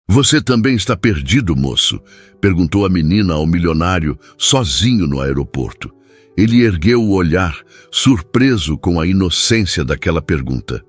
Você também está perdido, moço? Perguntou a menina ao milionário, sozinho no aeroporto. Ele ergueu o olhar, surpreso com a inocência daquela pergunta.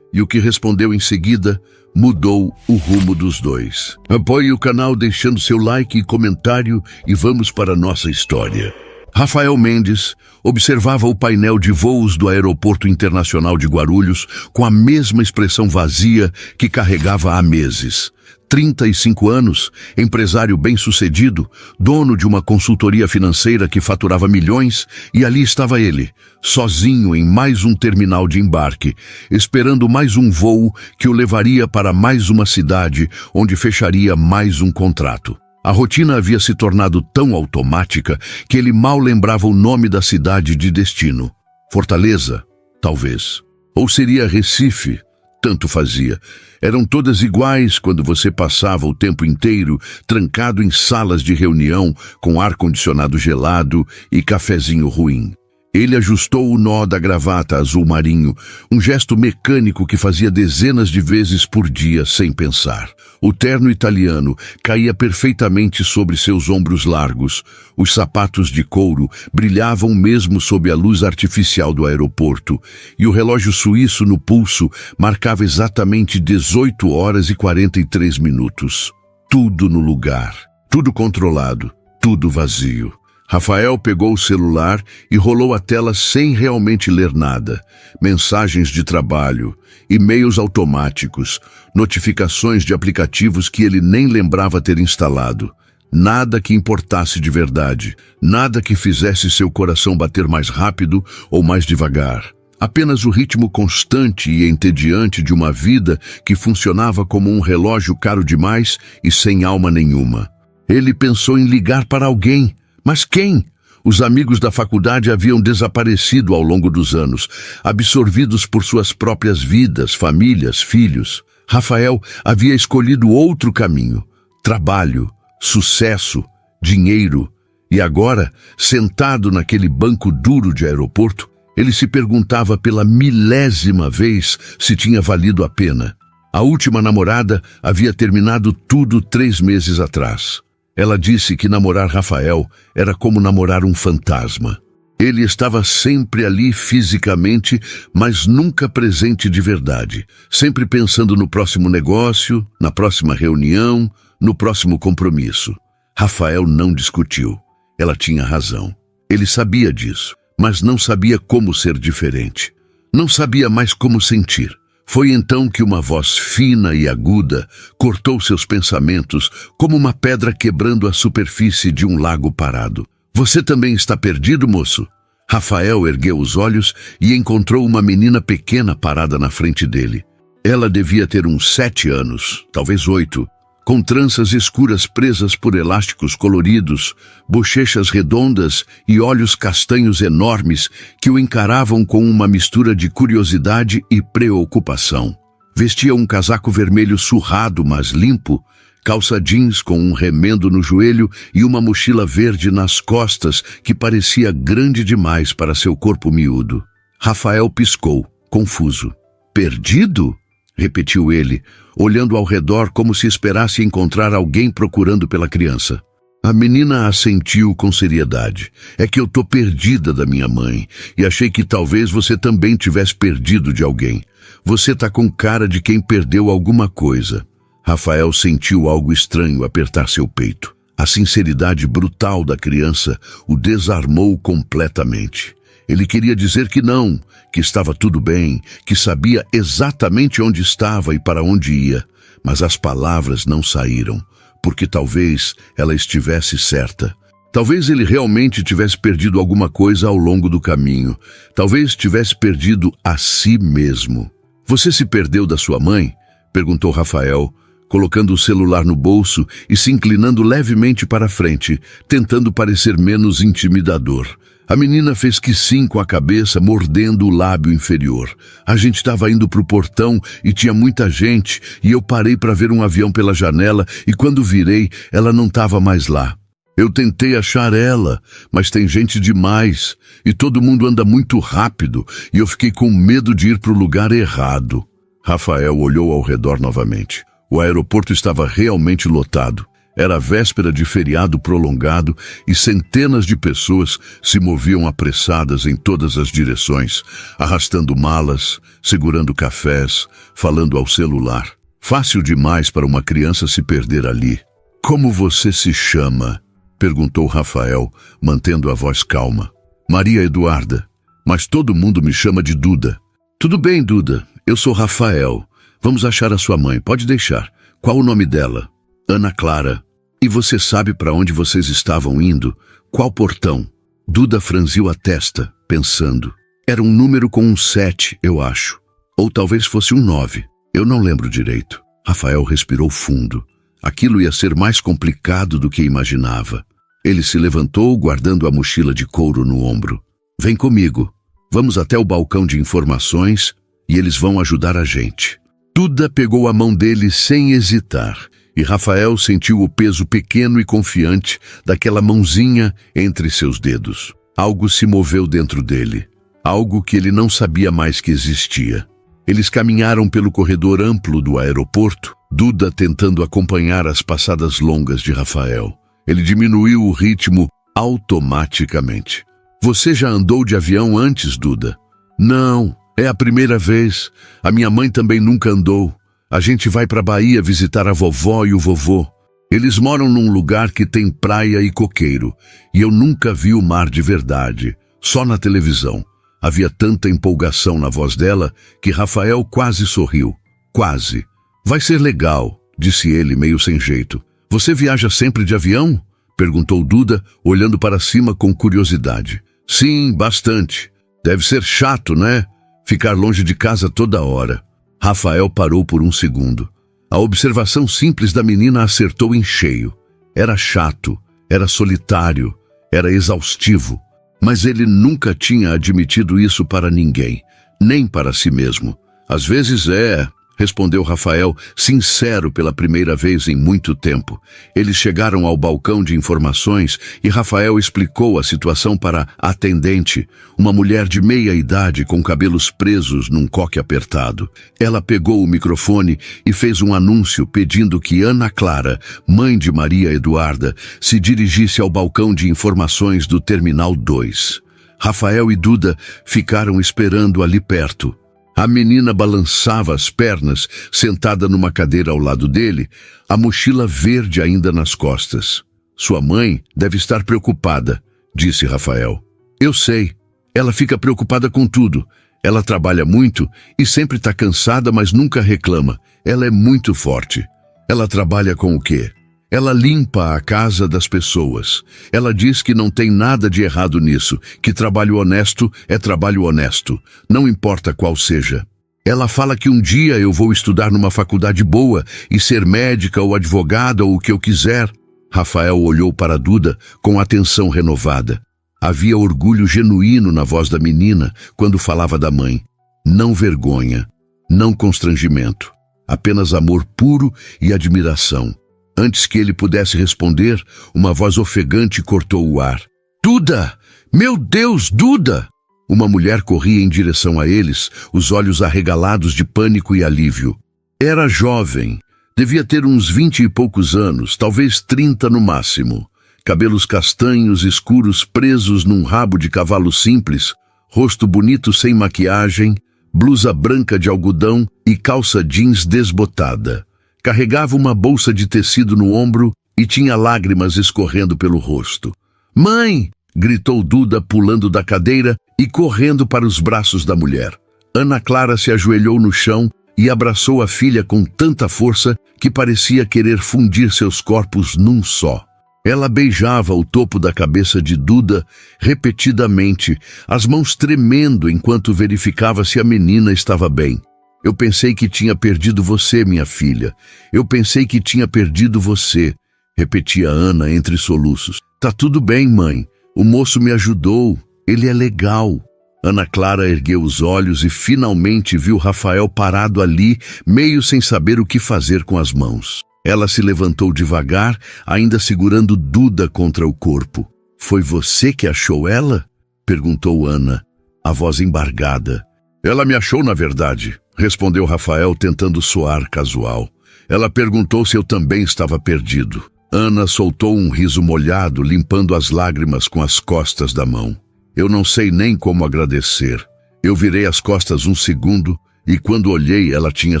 E o que respondeu em seguida mudou o rumo dos dois. Apoie o canal deixando seu like e comentário e vamos para a nossa história. Rafael Mendes observava o painel de voos do Aeroporto Internacional de Guarulhos com a mesma expressão vazia que carregava há meses. 35 anos, empresário bem-sucedido, dono de uma consultoria financeira que faturava milhões, e ali estava ele, sozinho em mais um terminal de embarque, esperando mais um voo que o levaria para mais uma cidade onde fecharia mais um contrato. A rotina havia se tornado tão automática que ele mal lembrava o nome da cidade de destino. Fortaleza, talvez. Ou seria Recife, tanto fazia. Eram todas iguais quando você passava o tempo inteiro trancado em salas de reunião com ar-condicionado gelado e cafezinho ruim. Ele ajustou o nó da gravata azul marinho, um gesto mecânico que fazia dezenas de vezes por dia sem pensar. O terno italiano caía perfeitamente sobre seus ombros largos. Os sapatos de couro brilhavam mesmo sob a luz artificial do aeroporto, e o relógio suíço no pulso marcava exatamente 18 horas e 43 minutos. Tudo no lugar, tudo controlado, tudo vazio. Rafael pegou o celular e rolou a tela sem realmente ler nada. Mensagens de trabalho, e-mails automáticos, notificações de aplicativos que ele nem lembrava ter instalado. Nada que importasse de verdade, nada que fizesse seu coração bater mais rápido ou mais devagar. Apenas o ritmo constante e entediante de uma vida que funcionava como um relógio caro demais e sem alma nenhuma. Ele pensou em ligar para alguém. Mas quem? Os amigos da faculdade haviam desaparecido ao longo dos anos, absorvidos por suas próprias vidas, famílias, filhos. Rafael havia escolhido outro caminho: trabalho, sucesso, dinheiro. E agora, sentado naquele banco duro de aeroporto, ele se perguntava pela milésima vez se tinha valido a pena. A última namorada havia terminado tudo 3 meses atrás. Ela disse que namorar Rafael era como namorar um fantasma. Ele estava sempre ali fisicamente, mas nunca presente de verdade. Sempre pensando no próximo negócio, na próxima reunião, no próximo compromisso. Rafael não discutiu. Ela tinha razão. Ele sabia disso, mas não sabia como ser diferente. Não sabia mais como sentir. Foi então que uma voz fina e aguda cortou seus pensamentos como uma pedra quebrando a superfície de um lago parado. Você também está perdido, moço? Rafael ergueu os olhos e encontrou uma menina pequena parada na frente dele. Ela devia ter uns 7 anos, talvez 8, com tranças escuras presas por elásticos coloridos, bochechas redondas e olhos castanhos enormes que o encaravam com uma mistura de curiosidade e preocupação. Vestia um casaco vermelho surrado, mas limpo, calça jeans com um remendo no joelho e uma mochila verde nas costas que parecia grande demais para seu corpo miúdo. Rafael piscou, confuso. Perdido? Repetiu ele, olhando ao redor como se esperasse encontrar alguém procurando pela criança. A menina assentiu com seriedade. É que eu tô perdida da minha mãe, e achei que talvez você também tivesse perdido de alguém. Você tá com cara de quem perdeu alguma coisa. Rafael sentiu algo estranho apertar seu peito. A sinceridade brutal da criança o desarmou completamente. Ele queria dizer que não, que estava tudo bem, que sabia exatamente onde estava e para onde ia, mas as palavras não saíram, porque talvez ela estivesse certa. Talvez ele realmente tivesse perdido alguma coisa ao longo do caminho. Talvez tivesse perdido a si mesmo. Você se perdeu da sua mãe? Perguntou Rafael, colocando o celular no bolso e se inclinando levemente para a frente, tentando parecer menos intimidador. A menina fez que sim com a cabeça, mordendo o lábio inferior. A gente estava indo para o portão e tinha muita gente, e eu parei para ver um avião pela janela, e quando virei, ela não estava mais lá. Eu tentei achar ela, mas tem gente demais, e todo mundo anda muito rápido, e eu fiquei com medo de ir para o lugar errado. Rafael olhou ao redor novamente. O aeroporto estava realmente lotado. Era véspera de feriado prolongado e centenas de pessoas se moviam apressadas em todas as direções, arrastando malas, segurando cafés, falando ao celular. Fácil demais para uma criança se perder ali. "Como você se chama?", perguntou Rafael, mantendo a voz calma. "Maria Eduarda, mas todo mundo me chama de Duda." "Tudo bem, Duda. Eu sou Rafael. Vamos achar a sua mãe. Pode deixar. Qual o nome dela?" "Ana Clara." "E você sabe para onde vocês estavam indo? Qual portão?" Duda franziu a testa, pensando. Era um número com um 7, eu acho. Ou talvez fosse um 9. Eu não lembro direito. Rafael respirou fundo. Aquilo ia ser mais complicado do que imaginava. Ele se levantou, guardando a mochila de couro no ombro. "Vem comigo. Vamos até o balcão de informações e eles vão ajudar a gente." Duda pegou a mão dele sem hesitar, e Rafael sentiu o peso pequeno e confiante daquela mãozinha entre seus dedos. Algo se moveu dentro dele, algo que ele não sabia mais que existia. Eles caminharam pelo corredor amplo do aeroporto, Duda tentando acompanhar as passadas longas de Rafael. Ele diminuiu o ritmo automaticamente. "Você já andou de avião antes, Duda?" "Não, é a primeira vez. A minha mãe também nunca andou. A gente vai para a Bahia visitar a vovó e o vovô. Eles moram num lugar que tem praia e coqueiro, e eu nunca vi o mar de verdade, só na televisão." Havia tanta empolgação na voz dela que Rafael quase sorriu. "Quase. Vai ser legal", disse ele meio sem jeito. "Você viaja sempre de avião?" perguntou Duda, olhando para cima com curiosidade. "Sim, bastante. Deve ser chato, né? Ficar longe de casa toda hora." Rafael parou por um segundo. A observação simples da menina acertou em cheio. Era chato, era solitário, era exaustivo. Mas ele nunca tinha admitido isso para ninguém, nem para si mesmo. "Às vezes é", respondeu Rafael, sincero pela primeira vez em muito tempo. Eles chegaram ao balcão de informações e Rafael explicou a situação para a atendente, uma mulher de meia idade com cabelos presos num coque apertado. Ela pegou o microfone e fez um anúncio pedindo que Ana Clara, mãe de Maria Eduarda, se dirigisse ao balcão de informações do Terminal 2. Rafael e Duda ficaram esperando ali perto. A menina balançava as pernas, sentada numa cadeira ao lado dele, a mochila verde ainda nas costas. "Sua mãe deve estar preocupada", disse Rafael. "Eu sei. Ela fica preocupada com tudo. Ela trabalha muito e sempre está cansada, mas nunca reclama. Ela é muito forte." "Ela trabalha com o quê?" "Ela limpa a casa das pessoas. Ela diz que não tem nada de errado nisso, que trabalho honesto é trabalho honesto, não importa qual seja. Ela fala que um dia eu vou estudar numa faculdade boa e ser médica ou advogada ou o que eu quiser." Rafael olhou para Duda com atenção renovada. Havia orgulho genuíno na voz da menina quando falava da mãe. Não vergonha, não constrangimento, apenas amor puro e admiração. Antes que ele pudesse responder, uma voz ofegante cortou o ar. "Duda! Meu Deus, Duda!" Uma mulher corria em direção a eles, os olhos arregalados de pânico e alívio. Era jovem, devia ter uns 20 e poucos anos, talvez 30 no máximo. Cabelos castanhos escuros presos num rabo de cavalo simples, rosto bonito sem maquiagem, blusa branca de algodão e calça jeans desbotada. Carregava uma bolsa de tecido no ombro e tinha lágrimas escorrendo pelo rosto. "Mãe!" gritou Duda, pulando da cadeira e correndo para os braços da mulher. Ana Clara se ajoelhou no chão e abraçou a filha com tanta força que parecia querer fundir seus corpos num só. Ela beijava o topo da cabeça de Duda repetidamente, as mãos tremendo enquanto verificava se a menina estava bem. "Eu pensei que tinha perdido você, minha filha. Eu pensei que tinha perdido você", repetia Ana entre soluços. "Tá tudo bem, mãe. O moço me ajudou. Ele é legal." Ana Clara ergueu os olhos e finalmente viu Rafael parado ali, meio sem saber o que fazer com as mãos. Ela se levantou devagar, ainda segurando Duda contra o corpo. "Foi você que achou ela?" perguntou Ana, a voz embargada. "Ela me achou, na verdade", respondeu Rafael, tentando soar casual. Ela perguntou se eu também estava perdido. Ana soltou um riso molhado, limpando as lágrimas com as costas da mão. Eu não sei nem como agradecer. Eu virei as costas um segundo e quando olhei ela tinha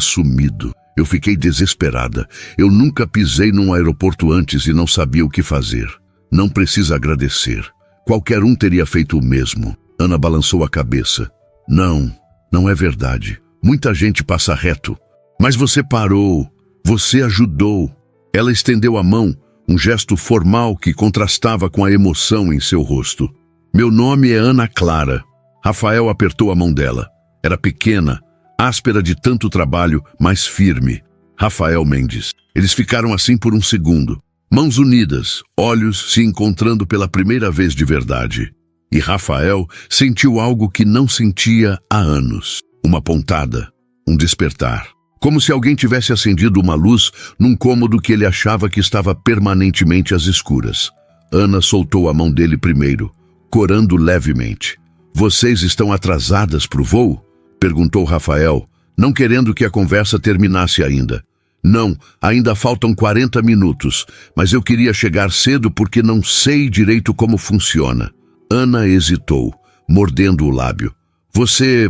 sumido. Eu fiquei desesperada. Eu nunca pisei num aeroporto antes e não sabia o que fazer. Não precisa agradecer. Qualquer um teria feito o mesmo. Ana balançou a cabeça. Não é verdade. Muita gente passa reto. Mas você parou. Você ajudou. Ela estendeu a mão, um gesto formal que contrastava com a emoção em seu rosto. Meu nome é Ana Clara. Rafael apertou a mão dela. Era pequena, áspera de tanto trabalho, mas firme. Rafael Mendes. Eles ficaram assim por um segundo. Mãos unidas, olhos se encontrando pela primeira vez de verdade. E Rafael sentiu algo que não sentia há anos. Uma pontada, um despertar. Como se alguém tivesse acendido uma luz num cômodo que ele achava que estava permanentemente às escuras. Ana soltou a mão dele primeiro, corando levemente. Vocês estão atrasadas para o voo? Perguntou Rafael, não querendo que a conversa terminasse ainda. Não, ainda faltam 40 minutos, mas eu queria chegar cedo porque não sei direito como funciona. Ana hesitou, mordendo o lábio. Você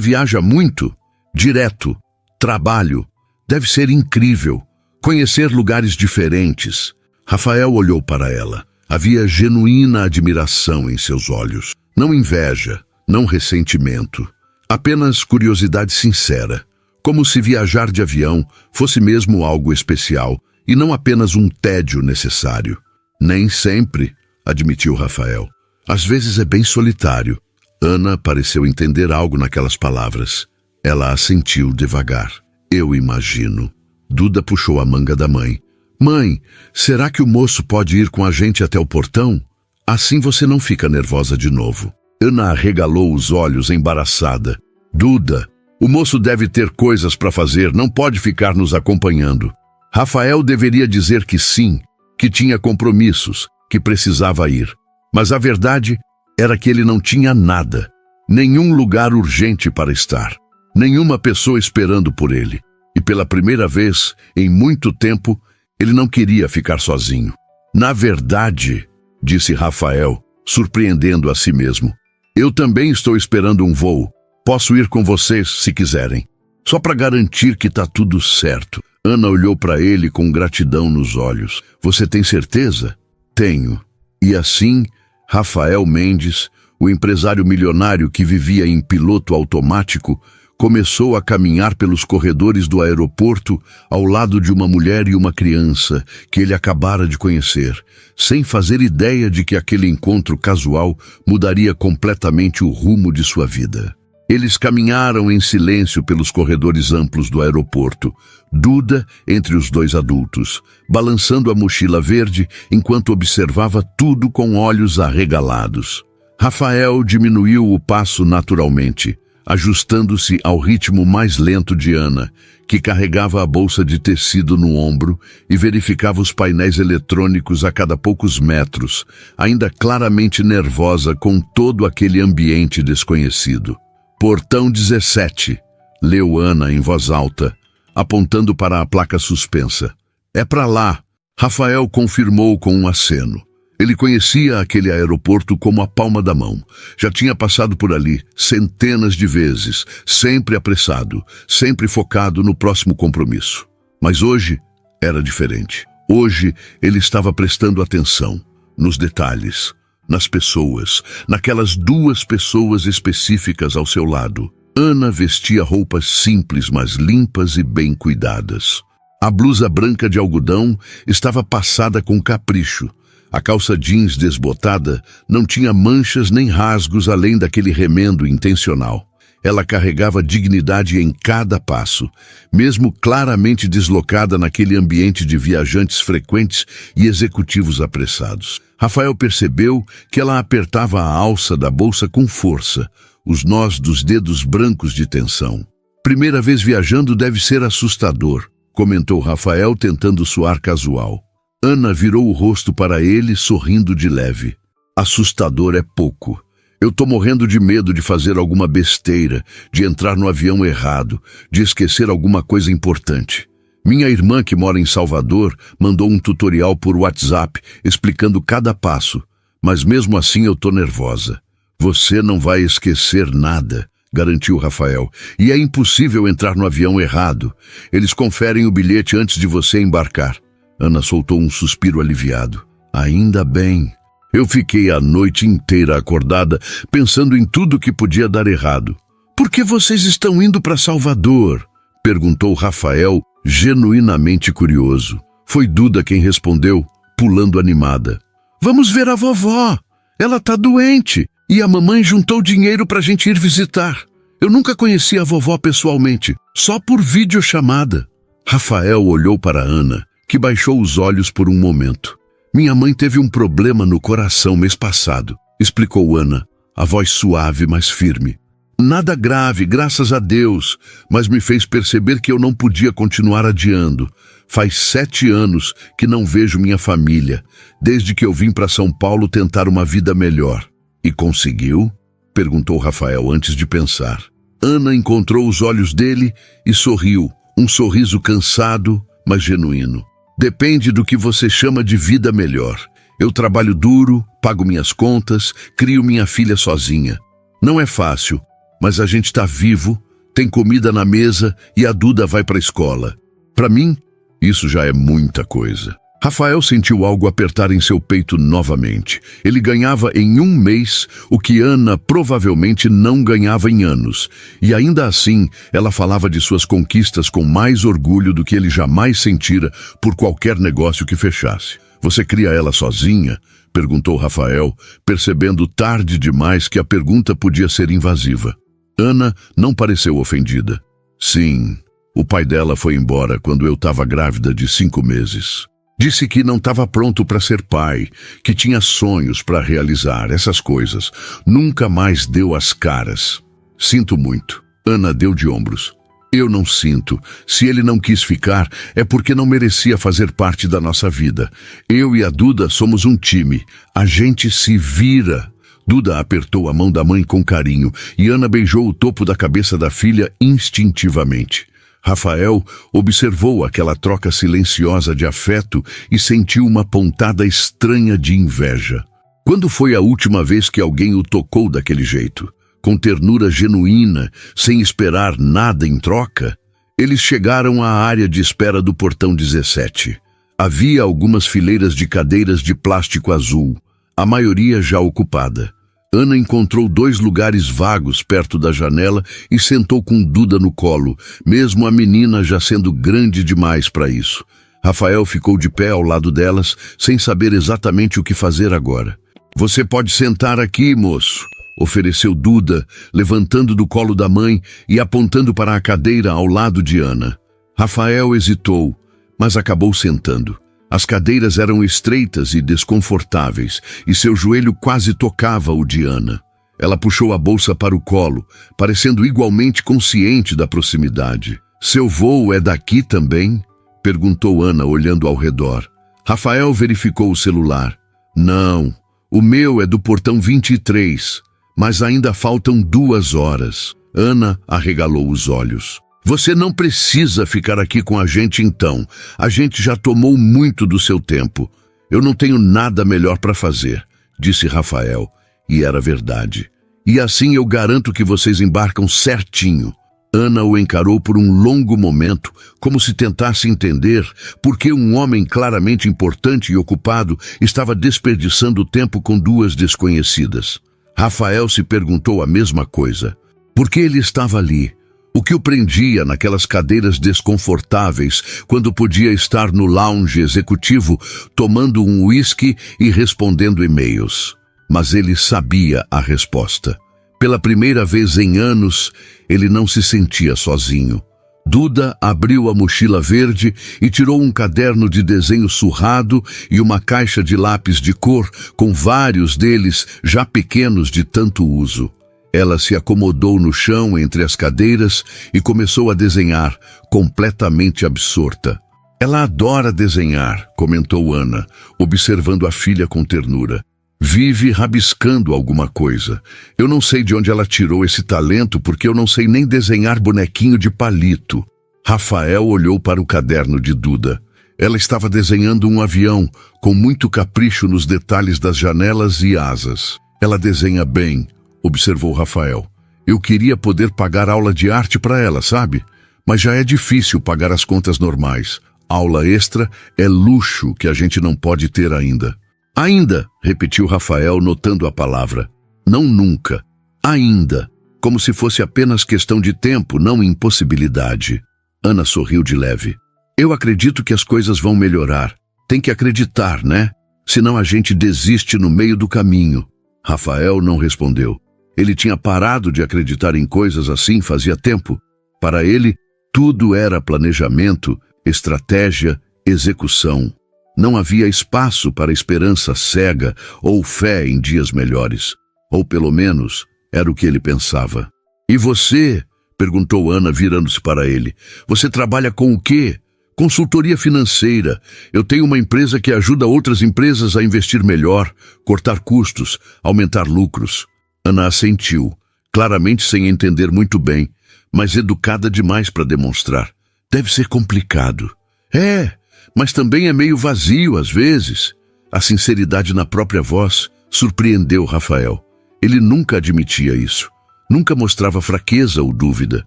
viaja muito? Direto. Trabalho. Deve ser incrível. Conhecer lugares diferentes. Rafael olhou para ela. Havia genuína admiração em seus olhos. Não inveja, não ressentimento. Apenas curiosidade sincera. Como se viajar de avião fosse mesmo algo especial e não apenas um tédio necessário. Nem sempre, admitiu Rafael. Às vezes é bem solitário. Ana pareceu entender algo naquelas palavras. Ela assentiu devagar. Eu imagino. Duda puxou a manga da mãe. Mãe, será que o moço pode ir com a gente até o portão? Assim você não fica nervosa de novo. Ana arregalou os olhos embaraçada. Duda, o moço deve ter coisas para fazer, não pode ficar nos acompanhando. Rafael deveria dizer que sim, que tinha compromissos, que precisava ir. Mas a verdade era que ele não tinha nada, nenhum lugar urgente para estar, nenhuma pessoa esperando por ele. E pela primeira vez, em muito tempo, ele não queria ficar sozinho. Na verdade, disse Rafael, surpreendendo a si mesmo, eu também estou esperando um voo. Posso ir com vocês se quiserem. Só para garantir que está tudo certo. Ana olhou para ele com gratidão nos olhos. Você tem certeza? Tenho. E assim, Rafael Mendes, o empresário milionário que vivia em piloto automático, começou a caminhar pelos corredores do aeroporto ao lado de uma mulher e uma criança que ele acabara de conhecer, sem fazer ideia de que aquele encontro casual mudaria completamente o rumo de sua vida. Eles caminharam em silêncio pelos corredores amplos do aeroporto, Duda entre os dois adultos, balançando a mochila verde enquanto observava tudo com olhos arregalados. Rafael diminuiu o passo naturalmente, ajustando-se ao ritmo mais lento de Ana, que carregava a bolsa de tecido no ombro e verificava os painéis eletrônicos a cada poucos metros, ainda claramente nervosa com todo aquele ambiente desconhecido. Portão 17, leu Ana em voz alta, apontando para a placa suspensa. É para lá, Rafael confirmou com um aceno. Ele conhecia aquele aeroporto como a palma da mão. Já tinha passado por ali centenas de vezes, sempre apressado, sempre focado no próximo compromisso. Mas hoje era diferente. Hoje ele estava prestando atenção nos detalhes, nas pessoas, naquelas duas pessoas específicas ao seu lado. Ana vestia roupas simples, mas limpas e bem cuidadas. A blusa branca de algodão estava passada com capricho. A calça jeans desbotada não tinha manchas nem rasgos além daquele remendo intencional. Ela carregava dignidade em cada passo, mesmo claramente deslocada naquele ambiente de viajantes frequentes e executivos apressados. Rafael percebeu que ela apertava a alça da bolsa com força, os nós dos dedos brancos de tensão. Primeira vez viajando deve ser assustador, comentou Rafael tentando soar casual. Ana virou o rosto para ele, sorrindo de leve. Assustador é pouco. Eu tô morrendo de medo de fazer alguma besteira, de entrar no avião errado, de esquecer alguma coisa importante. Minha irmã, que mora em Salvador, mandou um tutorial por WhatsApp explicando cada passo, mas mesmo assim eu tô nervosa. Você não vai esquecer nada, garantiu Rafael, e é impossível entrar no avião errado. Eles conferem o bilhete antes de você embarcar. Ana soltou um suspiro aliviado. Ainda bem. Eu fiquei a noite inteira acordada, pensando em tudo que podia dar errado. Por que vocês estão indo para Salvador? Perguntou Rafael, genuinamente curioso. Foi Duda quem respondeu, pulando animada. Vamos ver a vovó. Ela tá doente e a mamãe juntou dinheiro pra gente ir visitar. Eu nunca conheci a vovó pessoalmente, só por videochamada. Rafael olhou para Ana, que baixou os olhos por um momento. Minha mãe teve um problema no coração mês passado, explicou Ana, a voz suave, mas firme. Nada grave, graças a Deus, mas me fez perceber que eu não podia continuar adiando. Faz 7 anos que não vejo minha família, desde que eu vim para São Paulo tentar uma vida melhor. E conseguiu? Perguntou Rafael antes de pensar. Ana encontrou os olhos dele e sorriu, um sorriso cansado, mas genuíno. Depende do que você chama de vida melhor. Eu trabalho duro, pago minhas contas, crio minha filha sozinha. Não é fácil, mas a gente está vivo, tem comida na mesa e a Duda vai para a escola. Para mim, isso já é muita coisa. Rafael sentiu algo apertar em seu peito novamente. Ele ganhava em 1 mês o que Ana provavelmente não ganhava em anos. E ainda assim, ela falava de suas conquistas com mais orgulho do que ele jamais sentira por qualquer negócio que fechasse. Você cria ela sozinha? Perguntou Rafael, percebendo tarde demais que a pergunta podia ser invasiva. Ana não pareceu ofendida. Sim, o pai dela foi embora quando eu estava grávida de 5 meses. Disse que não estava pronto para ser pai, que tinha sonhos para realizar, essas coisas. Nunca mais deu as caras. Sinto muito. Ana deu de ombros. Eu não sinto. Se ele não quis ficar, é porque não merecia fazer parte da nossa vida. Eu e a Duda somos um time. A gente se vira. Duda apertou a mão da mãe com carinho e Ana beijou o topo da cabeça da filha instintivamente. Rafael observou aquela troca silenciosa de afeto e sentiu uma pontada estranha de inveja. Quando foi a última vez que alguém o tocou daquele jeito? Com ternura genuína, sem esperar nada em troca? Eles chegaram à área de espera do portão 17. Havia algumas fileiras de cadeiras de plástico azul, a maioria já ocupada. Ana encontrou 2 lugares vagos perto da janela e sentou com Duda no colo, mesmo a menina já sendo grande demais para isso. Rafael ficou de pé ao lado delas, sem saber exatamente o que fazer agora. Você pode sentar aqui, moço, ofereceu Duda, levantando do colo da mãe e apontando para a cadeira ao lado de Ana. Rafael hesitou, mas acabou sentando. As cadeiras eram estreitas e desconfortáveis, e seu joelho quase tocava o de Ana. Ela puxou a bolsa para o colo, parecendo igualmente consciente da proximidade. Seu voo é daqui também? Perguntou Ana, olhando ao redor. Rafael verificou o celular. Não, o meu é do portão 23, mas ainda faltam 2 horas. Ana arregalou os olhos. Você não precisa ficar aqui com a gente então. A gente já tomou muito do seu tempo. Eu não tenho nada melhor para fazer, disse Rafael. E era verdade. E assim eu garanto que vocês embarcam certinho. Ana o encarou por um longo momento, como se tentasse entender por que um homem claramente importante e ocupado estava desperdiçando tempo com 2 desconhecidas. Rafael se perguntou a mesma coisa. Por que ele estava ali? O que o prendia naquelas cadeiras desconfortáveis quando podia estar no lounge executivo tomando um uísque e respondendo e-mails? Mas ele sabia a resposta. Pela primeira vez em anos, ele não se sentia sozinho. Duda abriu a mochila verde e tirou um caderno de desenho surrado e uma caixa de lápis de cor, com vários deles já pequenos de tanto uso. Ela se acomodou no chão entre as cadeiras e começou a desenhar, completamente absorta. Ela adora desenhar, comentou Ana, observando a filha com ternura. Vive rabiscando alguma coisa. Eu não sei de onde ela tirou esse talento porque eu não sei nem desenhar bonequinho de palito. Rafael olhou para o caderno de Duda. Ela estava desenhando um avião, com muito capricho nos detalhes das janelas e asas. Ela desenha bem, observou Rafael. Eu queria poder pagar aula de arte para ela, sabe? Mas já é difícil pagar as contas normais. Aula extra é luxo que a gente não pode ter ainda. Ainda, repetiu Rafael, notando a palavra. Não nunca. Ainda. Como se fosse apenas questão de tempo, não impossibilidade. Ana sorriu de leve. Eu acredito que as coisas vão melhorar. Tem que acreditar, né? Senão a gente desiste no meio do caminho. Rafael não respondeu. Ele tinha parado de acreditar em coisas assim fazia tempo. Para ele, tudo era planejamento, estratégia, execução. Não havia espaço para esperança cega ou fé em dias melhores. Ou pelo menos, era o que ele pensava. E você? Perguntou Ana, virando-se para ele. Você trabalha com o quê? Consultoria financeira. Eu tenho uma empresa que ajuda outras empresas a investir melhor, cortar custos, aumentar lucros. Ana assentiu, claramente sem entender muito bem, mas educada demais para demonstrar. Deve ser complicado. É, mas também é meio vazio às vezes. A sinceridade na própria voz surpreendeu Rafael. Ele nunca admitia isso. Nunca mostrava fraqueza ou dúvida.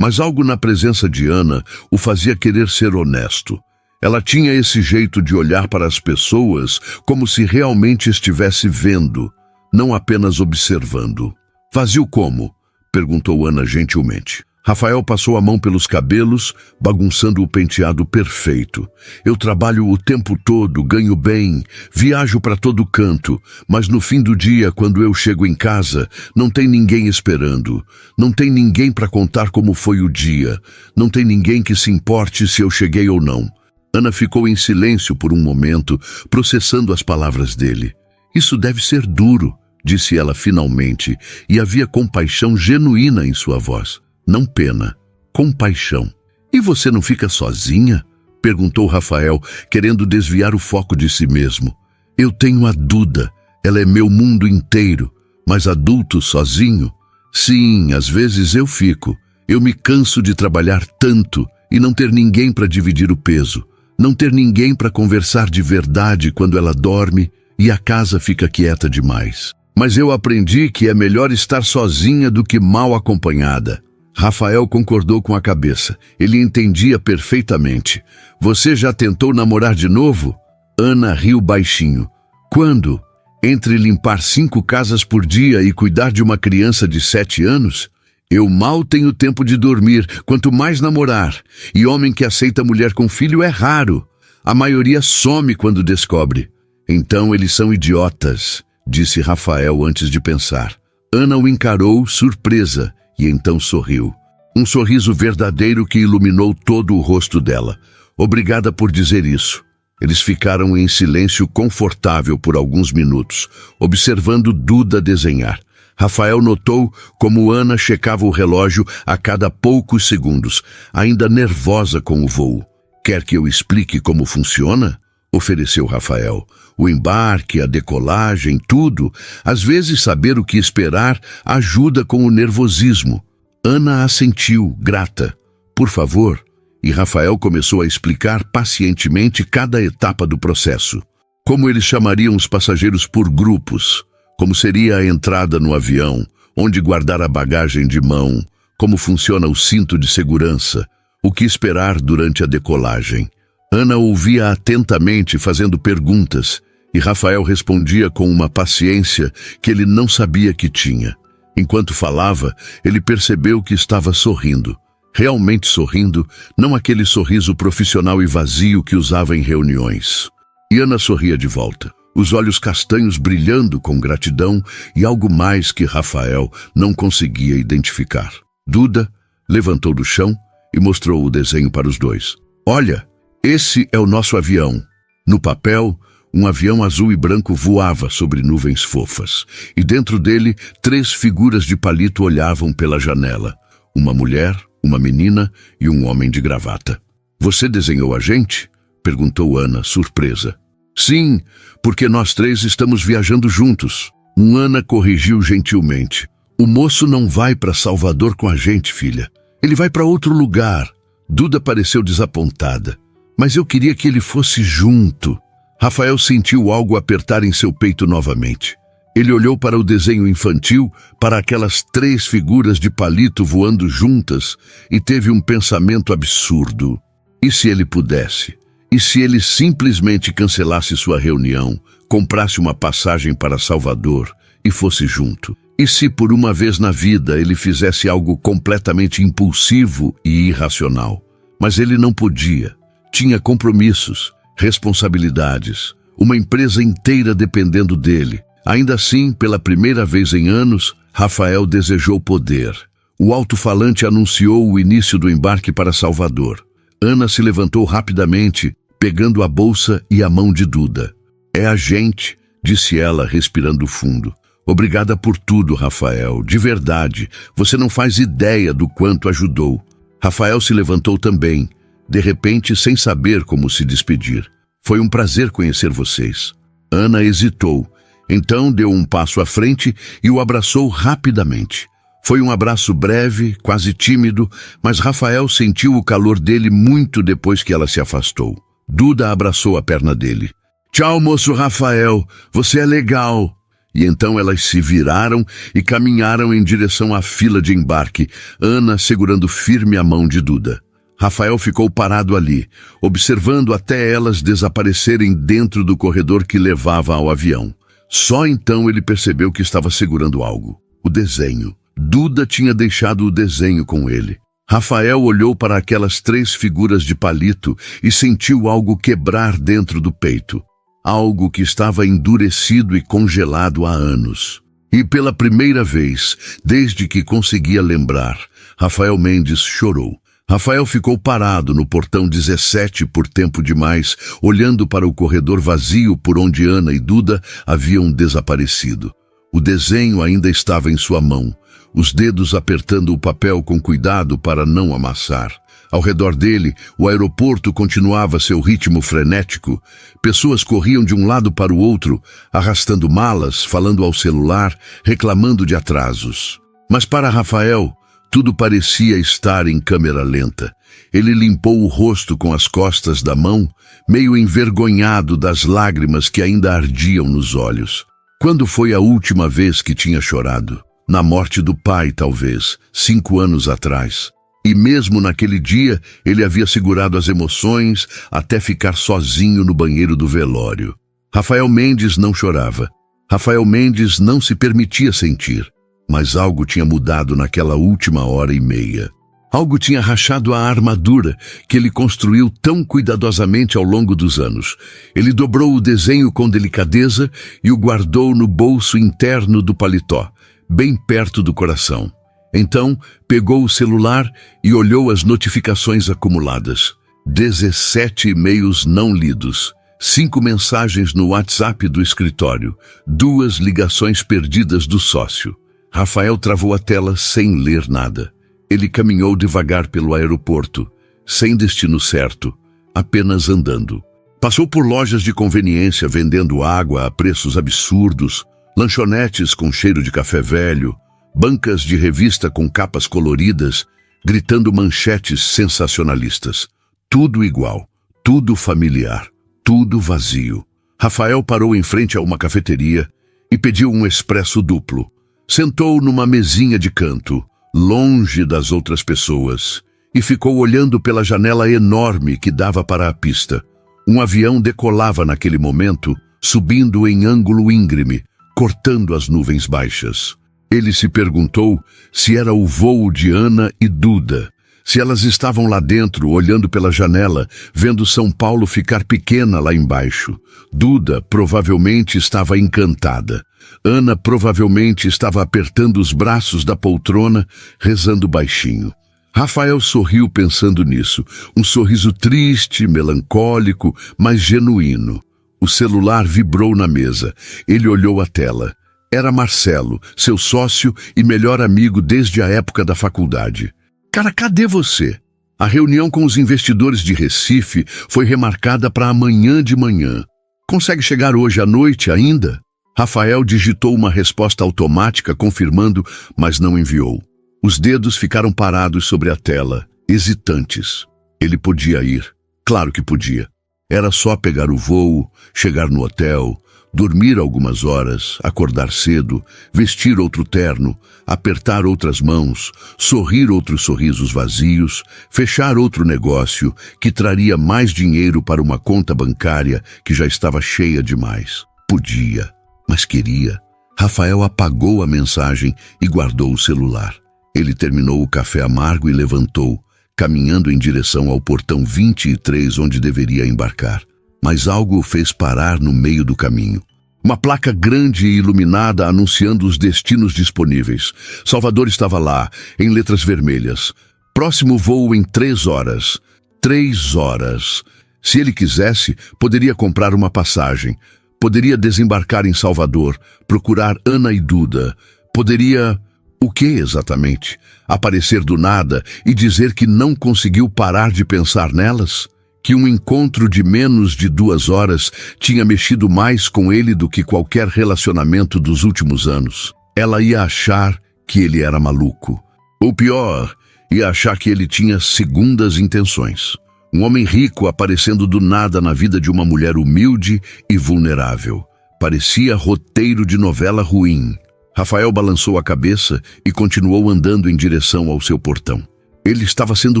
Mas algo na presença de Ana o fazia querer ser honesto. Ela tinha esse jeito de olhar para as pessoas como se realmente estivesse vendo, não apenas observando. Vazio como? Perguntou Ana gentilmente. Rafael passou a mão pelos cabelos, bagunçando o penteado perfeito. Eu trabalho o tempo todo, ganho bem, viajo para todo canto, mas no fim do dia, quando eu chego em casa, não tem ninguém esperando. Não tem ninguém para contar como foi o dia. Não tem ninguém que se importe se eu cheguei ou não. Ana ficou em silêncio por um momento, processando as palavras dele. Isso deve ser duro, disse ela finalmente, e havia compaixão genuína em sua voz. Não pena, compaixão. E você não fica sozinha? Perguntou Rafael, querendo desviar o foco de si mesmo. Eu tenho a Duda, ela é meu mundo inteiro, mas adulto sozinho? Sim, às vezes eu fico. Eu me canso de trabalhar tanto e não ter ninguém para dividir o peso. Não ter ninguém para conversar de verdade quando ela dorme e a casa fica quieta demais. Mas eu aprendi que é melhor estar sozinha do que mal acompanhada. Rafael concordou com a cabeça. Ele entendia perfeitamente. Você já tentou namorar de novo? Ana riu baixinho. Quando? Entre limpar 5 casas por dia e cuidar de uma criança de 7 anos? Eu mal tenho tempo de dormir, quanto mais namorar. E homem que aceita mulher com filho é raro. A maioria some quando descobre. Então eles são idiotas, disse Rafael antes de pensar. Ana o encarou, surpresa, e então sorriu. Um sorriso verdadeiro que iluminou todo o rosto dela. Obrigada por dizer isso. Eles ficaram em silêncio confortável por alguns minutos, observando Duda desenhar. Rafael notou como Ana checava o relógio a cada poucos segundos, ainda nervosa com o voo. Quer que eu explique como funciona? Ofereceu Rafael. O embarque, a decolagem, tudo. Às vezes saber o que esperar ajuda com o nervosismo. Ana assentiu, grata. Por favor. E Rafael começou a explicar pacientemente cada etapa do processo. Como eles chamariam os passageiros por grupos. Como seria a entrada no avião, onde guardar a bagagem de mão, como funciona o cinto de segurança, o que esperar durante a decolagem. Ana ouvia atentamente, fazendo perguntas, e Rafael respondia com uma paciência que ele não sabia que tinha. Enquanto falava, ele percebeu que estava sorrindo. Realmente sorrindo, não aquele sorriso profissional e vazio que usava em reuniões. E Ana sorria de volta, os olhos castanhos brilhando com gratidão e algo mais que Rafael não conseguia identificar. Duda levantou do chão e mostrou o desenho para os dois. Olha, esse é o nosso avião. No papel, um avião azul e branco voava sobre nuvens fofas, e dentro dele 3 figuras de palito olhavam pela janela. Uma mulher, uma menina e um homem de gravata. Você desenhou a gente? Perguntou Ana, surpresa. Sim, porque nós 3 estamos viajando juntos. Ana corrigiu gentilmente. O moço não vai para Salvador com a gente, filha. Ele vai para outro lugar. Duda pareceu desapontada. Mas eu queria que ele fosse junto. Rafael sentiu algo apertar em seu peito novamente. Ele olhou para o desenho infantil, para aquelas 3 figuras de palito voando juntas, e teve um pensamento absurdo. E se ele pudesse? E se ele simplesmente cancelasse sua reunião, comprasse uma passagem para Salvador e fosse junto? E se por uma vez na vida ele fizesse algo completamente impulsivo e irracional? Mas ele não podia. Tinha compromissos, responsabilidades, uma empresa inteira dependendo dele. Ainda assim, pela primeira vez em anos, Rafael desejou poder. O alto-falante anunciou o início do embarque para Salvador. Ana se levantou rapidamente, pegando a bolsa e a mão de Duda. "É a gente", disse ela, respirando fundo. "Obrigada por tudo, Rafael. De verdade, você não faz ideia do quanto ajudou." Rafael se levantou também, de repente sem saber como se despedir. "Foi um prazer conhecer vocês." Ana hesitou. Então deu um passo à frente e o abraçou rapidamente. Foi um abraço breve, quase tímido, mas Rafael sentiu o calor dele muito depois que ela se afastou. Duda abraçou a perna dele. "Tchau, moço Rafael, você é legal." E então elas se viraram e caminharam em direção à fila de embarque, Ana segurando firme a mão de Duda. Rafael ficou parado ali, observando até elas desaparecerem dentro do corredor que levava ao avião. Só então ele percebeu que estava segurando algo. O desenho. Duda tinha deixado o desenho com ele. Rafael olhou para aquelas 3 figuras de palito e sentiu algo quebrar dentro do peito. Algo que estava endurecido e congelado há anos. E pela primeira vez, desde que conseguia lembrar, Rafael Mendes chorou. Rafael ficou parado no portão 17 por tempo demais, olhando para o corredor vazio por onde Ana e Duda haviam desaparecido. O desenho ainda estava em sua mão, os dedos apertando o papel com cuidado para não amassar. Ao redor dele, o aeroporto continuava seu ritmo frenético. Pessoas corriam de um lado para o outro, arrastando malas, falando ao celular, reclamando de atrasos. Mas para Rafael, tudo parecia estar em câmera lenta. Ele limpou o rosto com as costas da mão, meio envergonhado das lágrimas que ainda ardiam nos olhos. Quando foi a última vez que tinha chorado? Na morte do pai, talvez, 5 anos atrás. E mesmo naquele dia, ele havia segurado as emoções até ficar sozinho no banheiro do velório. Rafael Mendes não chorava. Rafael Mendes não se permitia sentir. Mas algo tinha mudado naquela última hora e meia. Algo tinha rachado a armadura que ele construiu tão cuidadosamente ao longo dos anos. Ele dobrou o desenho com delicadeza e o guardou no bolso interno do paletó, bem perto do coração. Então, pegou o celular e olhou as notificações acumuladas. 17 e-mails não lidos. 5 mensagens no WhatsApp do escritório. 2 ligações perdidas do sócio. Rafael travou a tela sem ler nada. Ele caminhou devagar pelo aeroporto, sem destino certo, apenas andando. Passou por lojas de conveniência vendendo água a preços absurdos, lanchonetes com cheiro de café velho, bancas de revista com capas coloridas, gritando manchetes sensacionalistas. Tudo igual, tudo familiar, tudo vazio. Rafael parou em frente a uma cafeteria e pediu um expresso duplo. Sentou numa mesinha de canto, longe das outras pessoas, e ficou olhando pela janela enorme que dava para a pista. Um avião decolava naquele momento, subindo em ângulo íngreme, cortando as nuvens baixas. Ele se perguntou se era o voo de Ana e Duda, se elas estavam lá dentro, olhando pela janela, vendo São Paulo ficar pequena lá embaixo. Duda provavelmente estava encantada. Ana provavelmente estava apertando os braços da poltrona, rezando baixinho. Rafael sorriu pensando nisso, um sorriso triste, melancólico, mas genuíno. O celular vibrou na mesa. Ele olhou a tela. Era Marcelo, seu sócio e melhor amigo desde a época da faculdade. "Cara, cadê você?" A reunião com os investidores de Recife foi remarcada para amanhã de manhã. "Consegue chegar hoje à noite ainda?" Rafael digitou uma resposta automática confirmando, mas não enviou. Os dedos ficaram parados sobre a tela, hesitantes. Ele podia ir. Claro que podia. Era só pegar o voo, chegar no hotel, dormir algumas horas, acordar cedo, vestir outro terno, apertar outras mãos, sorrir outros sorrisos vazios, fechar outro negócio que traria mais dinheiro para uma conta bancária que já estava cheia demais. Podia, mas queria. Rafael apagou a mensagem e guardou o celular. Ele terminou o café amargo e levantou, caminhando em direção ao portão 23, onde deveria embarcar. Mas algo o fez parar no meio do caminho. Uma placa grande e iluminada anunciando os destinos disponíveis. Salvador estava lá, em letras vermelhas. Próximo voo em 3 horas. 3 horas. Se ele quisesse, poderia comprar uma passagem. Poderia desembarcar em Salvador, procurar Ana e Duda. Poderia... O que exatamente? Aparecer do nada e dizer que não conseguiu parar de pensar nelas? Que um encontro de menos de 2 horas tinha mexido mais com ele do que qualquer relacionamento dos últimos anos? Ela ia achar que ele era maluco. Ou pior, ia achar que ele tinha segundas intenções. Um homem rico aparecendo do nada na vida de uma mulher humilde e vulnerável. Parecia roteiro de novela ruim. Rafael balançou a cabeça e continuou andando em direção ao seu portão. Ele estava sendo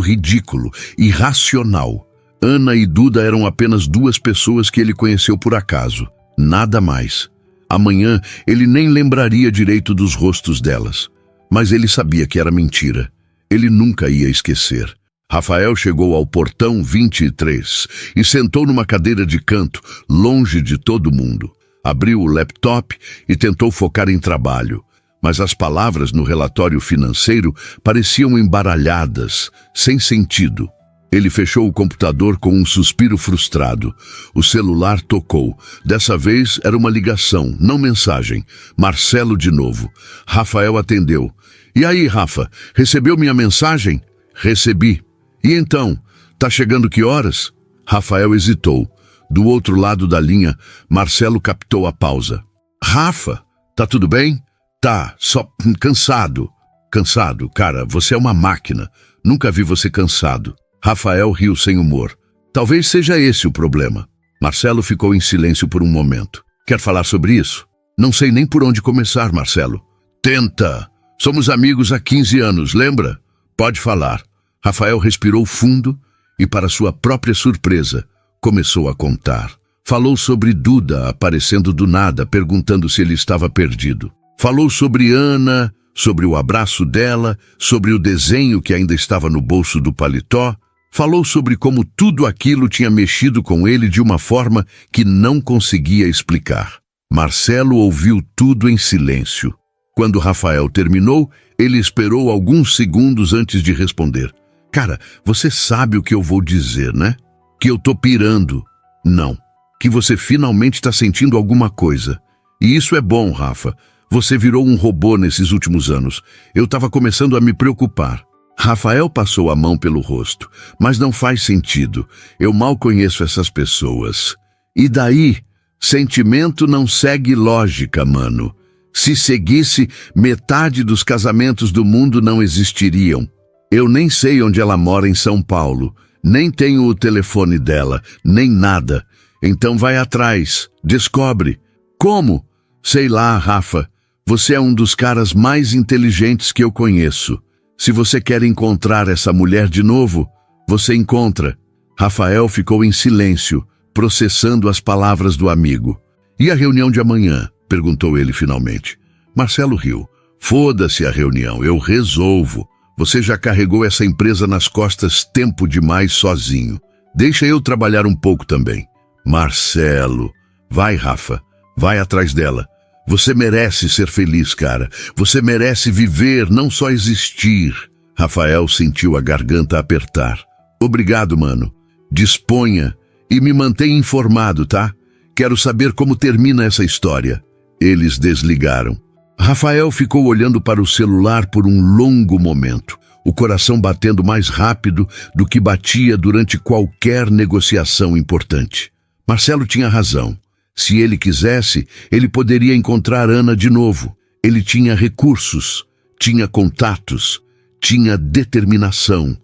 ridículo, irracional. Ana e Duda eram apenas 2 pessoas que ele conheceu por acaso. Nada mais. Amanhã ele nem lembraria direito dos rostos delas. Mas ele sabia que era mentira. Ele nunca ia esquecer. Rafael chegou ao portão 23 e sentou numa cadeira de canto, longe de todo mundo. Abriu o laptop e tentou focar em trabalho, mas as palavras no relatório financeiro pareciam embaralhadas, sem sentido. Ele fechou o computador com um suspiro frustrado. O celular tocou. Dessa vez era uma ligação, não mensagem. Marcelo de novo. Rafael atendeu. E aí, Rafa, recebeu minha mensagem? Recebi. E então, tá chegando que horas? Rafael hesitou. Do outro lado da linha, Marcelo captou a pausa. Rafa, tá tudo bem? Tá, só cansado. Cansado, cara, você é uma máquina. Nunca vi você cansado. Rafael riu sem humor. Talvez seja esse o problema. Marcelo ficou em silêncio por um momento. Quer falar sobre isso? Não sei nem por onde começar, Marcelo. Tenta. Somos amigos há 15 anos, lembra? Pode falar. Rafael respirou fundo e, para sua própria surpresa, começou a contar. Falou sobre Duda aparecendo do nada, perguntando se ele estava perdido. Falou sobre Ana, sobre o abraço dela, sobre o desenho que ainda estava no bolso do paletó. Falou sobre como tudo aquilo tinha mexido com ele de uma forma que não conseguia explicar. Marcelo ouviu tudo em silêncio. Quando Rafael terminou, ele esperou alguns segundos antes de responder. Cara, você sabe o que eu vou dizer, né? Que eu tô pirando. Não. Que você finalmente está sentindo alguma coisa. E isso é bom, Rafa. Você virou um robô nesses últimos anos. Eu estava começando a me preocupar. Rafael passou a mão pelo rosto. Mas não faz sentido. Eu mal conheço essas pessoas. E daí? Sentimento não segue lógica, mano. Se seguisse, metade dos casamentos do mundo não existiriam. Eu nem sei onde ela mora em São Paulo. Nem tenho o telefone dela, nem nada. Então vai atrás, descobre. Como? Sei lá, Rafa. Você é um dos caras mais inteligentes que eu conheço. Se você quer encontrar essa mulher de novo, você encontra. Rafael ficou em silêncio, processando as palavras do amigo. E a reunião de amanhã? Perguntou ele finalmente. Marcelo riu. Foda-se a reunião, eu resolvo. Você já carregou essa empresa nas costas tempo demais sozinho. Deixa eu trabalhar um pouco também. Marcelo. Vai, Rafa. Vai atrás dela. Você merece ser feliz, cara. Você merece viver, não só existir. Rafael sentiu a garganta apertar. Obrigado, mano. Disponha e me mantenha informado, tá? Quero saber como termina essa história. Eles desligaram. Rafael ficou olhando para o celular por um longo momento, o coração batendo mais rápido do que batia durante qualquer negociação importante. Marcelo tinha razão. Se ele quisesse, ele poderia encontrar Ana de novo. Ele tinha recursos, tinha contatos, tinha determinação.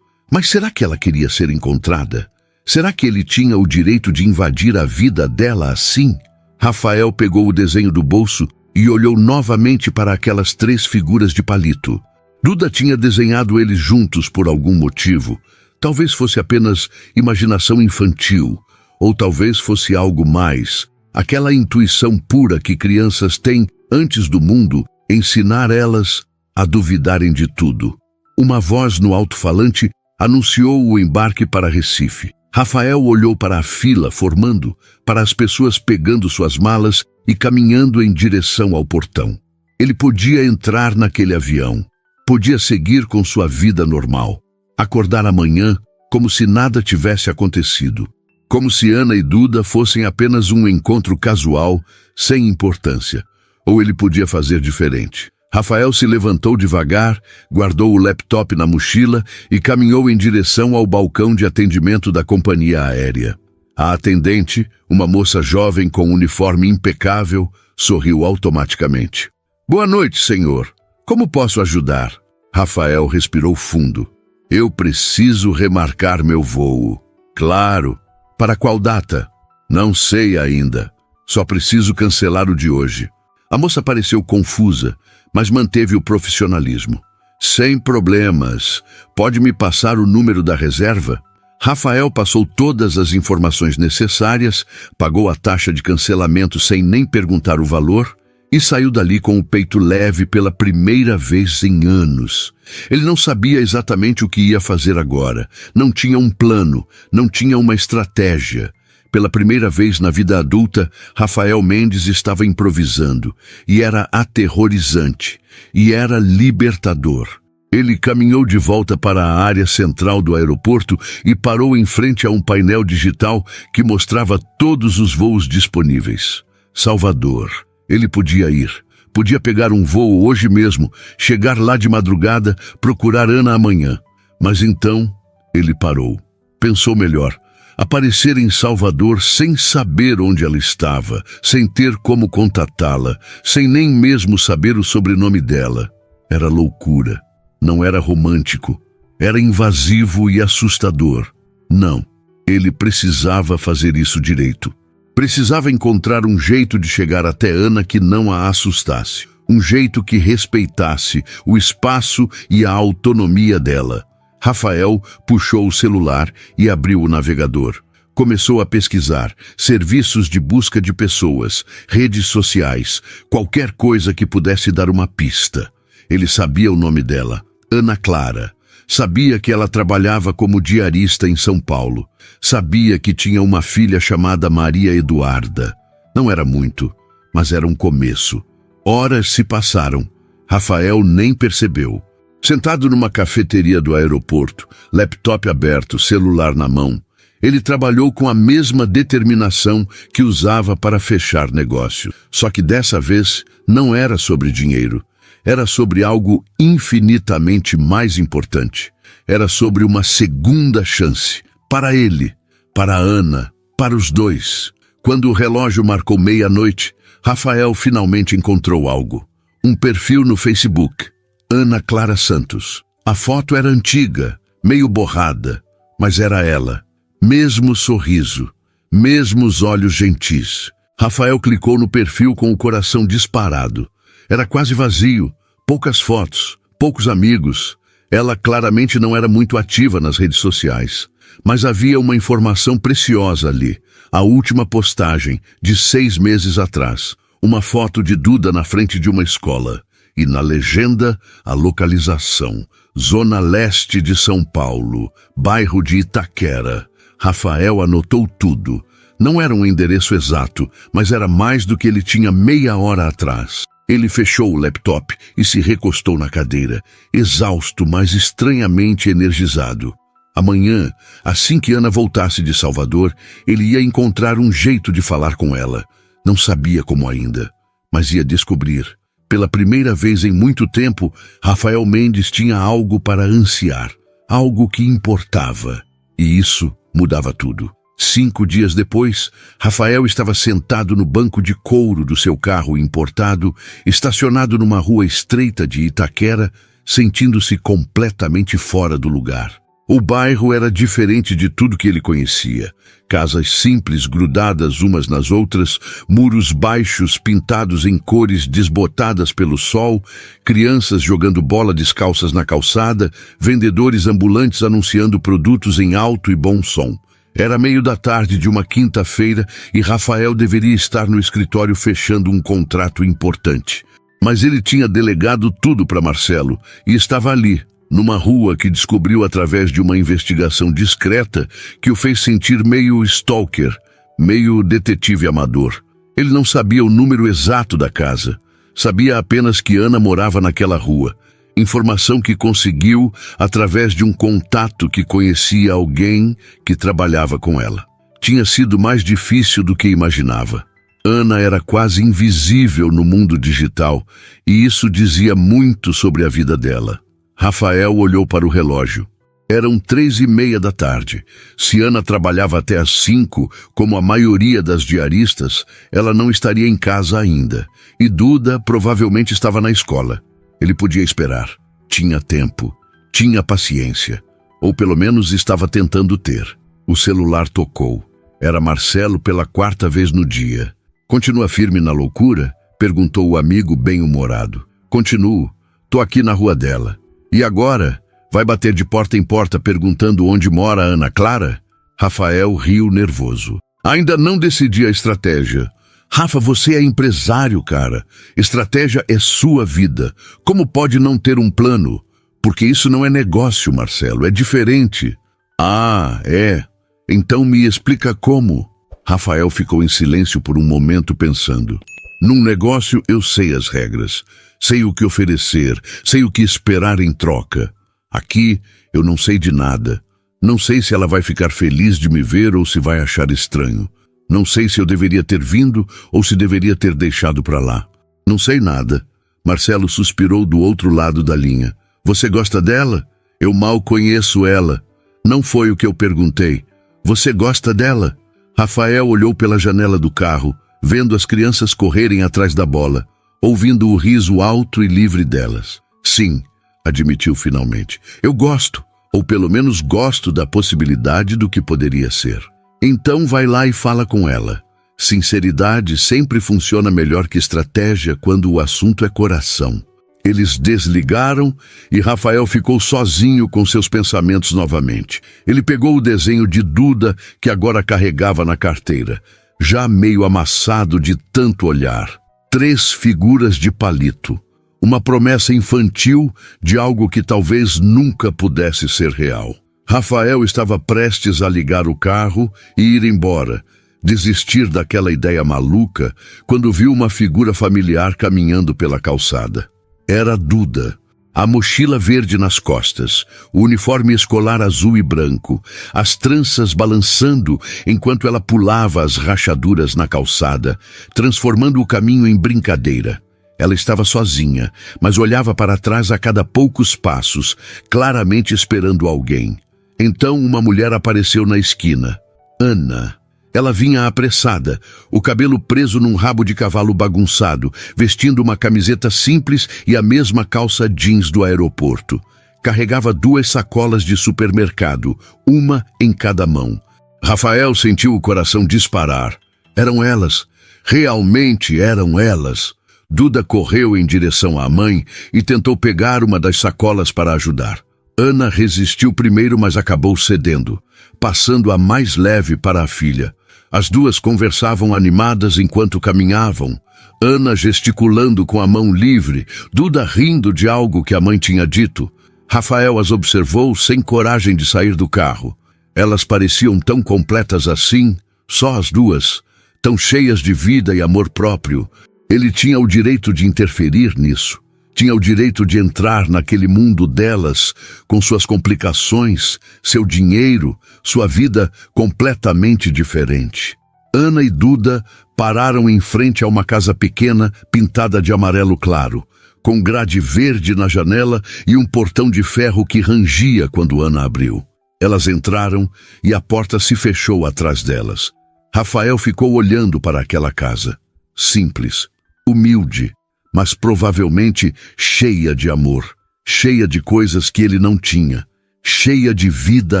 Mas será que ela queria ser encontrada? Será que ele tinha o direito de invadir a vida dela assim? Rafael pegou o desenho do bolso e olhou novamente para aquelas 3 figuras de palito. Duda tinha desenhado eles juntos por algum motivo. Talvez fosse apenas imaginação infantil, ou talvez fosse algo mais. Aquela intuição pura que crianças têm antes do mundo ensinar elas a duvidarem de tudo. Uma voz no alto-falante anunciou o embarque para Recife. Rafael olhou para a fila formando, para as pessoas pegando suas malas e caminhando em direção ao portão. Ele podia entrar naquele avião, podia seguir com sua vida normal, acordar amanhã como se nada tivesse acontecido, como se Ana e Duda fossem apenas um encontro casual, sem importância. Ou ele podia fazer diferente. Rafael se levantou devagar, guardou o laptop na mochila e caminhou em direção ao balcão de atendimento da companhia aérea. A atendente, uma moça jovem com uniforme impecável, sorriu automaticamente. "Boa noite, senhor. Como posso ajudar?" Rafael respirou fundo. "Eu preciso remarcar meu voo." "Claro. Para qual data?" "Não sei ainda. Só preciso cancelar o de hoje." A moça pareceu confusa, mas manteve o profissionalismo. "Sem problemas. Pode me passar o número da reserva?" Rafael passou todas as informações necessárias, pagou a taxa de cancelamento sem nem perguntar o valor e saiu dali com o peito leve pela primeira vez em anos. Ele não sabia exatamente o que ia fazer agora. Não tinha um plano, não tinha uma estratégia. Pela primeira vez na vida adulta, Rafael Mendes estava improvisando, e era aterrorizante, e era libertador. Ele caminhou de volta para a área central do aeroporto e parou em frente a um painel digital que mostrava todos os voos disponíveis. Salvador. Ele podia ir. Podia pegar um voo hoje mesmo, chegar lá de madrugada, procurar Ana amanhã. Mas então, ele parou. Pensou melhor. Aparecer em Salvador sem saber onde ela estava, sem ter como contatá-la, sem nem mesmo saber o sobrenome dela. Era loucura. Não era romântico. Era invasivo e assustador. Não, ele precisava fazer isso direito. Precisava encontrar um jeito de chegar até Ana que não a assustasse. Um jeito que respeitasse o espaço e a autonomia dela. Rafael puxou o celular e abriu o navegador. Começou a pesquisar serviços de busca de pessoas, redes sociais, qualquer coisa que pudesse dar uma pista. Ele sabia o nome dela, Ana Clara. Sabia que ela trabalhava como diarista em São Paulo. Sabia que tinha uma filha chamada Maria Eduarda. Não era muito, mas era um começo. Horas se passaram. Rafael nem percebeu. Sentado numa cafeteria do aeroporto, laptop aberto, celular na mão, ele trabalhou com a mesma determinação que usava para fechar negócio. Só que dessa vez não era sobre dinheiro. Era sobre algo infinitamente mais importante. Era sobre uma segunda chance. Para ele, para Ana, para os dois. Quando o relógio marcou meia-noite, Rafael finalmente encontrou algo. Um perfil no Facebook. Ana Clara Santos. A foto era antiga, meio borrada, mas era ela. Mesmo sorriso, mesmos olhos gentis. Rafael clicou no perfil com o coração disparado. Era quase vazio, poucas fotos, poucos amigos. Ela claramente não era muito ativa nas redes sociais. Mas havia uma informação preciosa ali. A última postagem, de 6 meses atrás. Uma foto de Duda na frente de uma escola. E na legenda, a localização. Zona Leste de São Paulo, bairro de Itaquera. Rafael anotou tudo. Não era um endereço exato, mas era mais do que ele tinha meia hora atrás. Ele fechou o laptop e se recostou na cadeira, exausto, mas estranhamente energizado. Amanhã, assim que Ana voltasse de Salvador, ele ia encontrar um jeito de falar com ela. Não sabia como ainda, mas ia descobrir. Pela primeira vez em muito tempo, Rafael Mendes tinha algo para ansiar, algo que importava. E isso mudava tudo. 5 dias depois, Rafael estava sentado no banco de couro do seu carro importado, estacionado numa rua estreita de Itaquera, sentindo-se completamente fora do lugar. O bairro era diferente de tudo que ele conhecia. Casas simples grudadas umas nas outras, muros baixos pintados em cores desbotadas pelo sol, crianças jogando bola descalças na calçada, vendedores ambulantes anunciando produtos em alto e bom som. Era meio da tarde de uma quinta-feira e Rafael deveria estar no escritório fechando um contrato importante. Mas ele tinha delegado tudo para Marcelo e estava ali, numa rua que descobriu através de uma investigação discreta que o fez sentir meio stalker, meio detetive amador. Ele não sabia o número exato da casa. Sabia apenas que Ana morava naquela rua. Informação que conseguiu através de um contato que conhecia alguém que trabalhava com ela. Tinha sido mais difícil do que imaginava. Ana era quase invisível no mundo digital e isso dizia muito sobre a vida dela. Rafael olhou para o relógio. Eram 3:30 da tarde. Se Ana trabalhava até às 5, como a maioria das diaristas, ela não estaria em casa ainda. E Duda provavelmente estava na escola. Ele podia esperar. Tinha tempo. Tinha paciência. Ou pelo menos estava tentando ter. O celular tocou. Era Marcelo pela 4ª vez no dia. "Continua firme na loucura?" perguntou o amigo bem-humorado. "Continuo. Tô aqui na rua dela." "E agora? Vai bater de porta em porta perguntando onde mora a Ana Clara?" Rafael riu nervoso. "Ainda não decidi a estratégia." "Rafa, você é empresário, cara. Estratégia é sua vida. Como pode não ter um plano?" "Porque isso não é negócio, Marcelo. É diferente." "Ah, é? Então me explica como." Rafael ficou em silêncio por um momento pensando. "Num negócio eu sei as regras. Sei o que oferecer, sei o que esperar em troca. Aqui eu não sei de nada. Não sei se ela vai ficar feliz de me ver ou se vai achar estranho. Não sei se eu deveria ter vindo ou se deveria ter deixado para lá. Não sei nada." Marcelo suspirou do outro lado da linha. "Você gosta dela? Eu mal conheço ela." "Não foi o que eu perguntei. Você gosta dela?" Rafael olhou pela janela do carro, vendo as crianças correrem atrás da bola, ouvindo o riso alto e livre delas. "Sim", admitiu finalmente. "Eu gosto, ou pelo menos gosto da possibilidade do que poderia ser." "Então vai lá e fala com ela. Sinceridade sempre funciona melhor que estratégia quando o assunto é coração." Eles desligaram e Rafael ficou sozinho com seus pensamentos novamente. Ele pegou o desenho de Duda que agora carregava na carteira, já meio amassado de tanto olhar. 3 figuras de palito. Uma promessa infantil de algo que talvez nunca pudesse ser real. Rafael estava prestes a ligar o carro e ir embora, desistir daquela ideia maluca, quando viu uma figura familiar caminhando pela calçada. Era Duda. A mochila verde nas costas, o uniforme escolar azul e branco, as tranças balançando enquanto ela pulava as rachaduras na calçada, transformando o caminho em brincadeira. Ela estava sozinha, mas olhava para trás a cada poucos passos, claramente esperando alguém. Então uma mulher apareceu na esquina. Ana. Ela vinha apressada, o cabelo preso num rabo de cavalo bagunçado, vestindo uma camiseta simples e a mesma calça jeans do aeroporto. Carregava 2 sacolas de supermercado, uma em cada mão. Rafael sentiu o coração disparar. Eram elas. Realmente eram elas. Duda correu em direção à mãe e tentou pegar uma das sacolas para ajudar. Ana resistiu primeiro, mas acabou cedendo, passando a mais leve para a filha. As duas conversavam animadas enquanto caminhavam. Ana gesticulando com a mão livre, Duda rindo de algo que a mãe tinha dito. Rafael as observou sem coragem de sair do carro. Elas pareciam tão completas assim, só as duas, tão cheias de vida e amor próprio. Ele tinha o direito de interferir nisso. Tinha o direito de entrar naquele mundo delas, com suas complicações, seu dinheiro, sua vida completamente diferente. Ana e Duda pararam em frente a uma casa pequena pintada de amarelo claro, com grade verde na janela e um portão de ferro que rangia quando Ana abriu. Elas entraram e a porta se fechou atrás delas. Rafael ficou olhando para aquela casa. Simples, humilde, mas provavelmente cheia de amor, cheia de coisas que ele não tinha, cheia de vida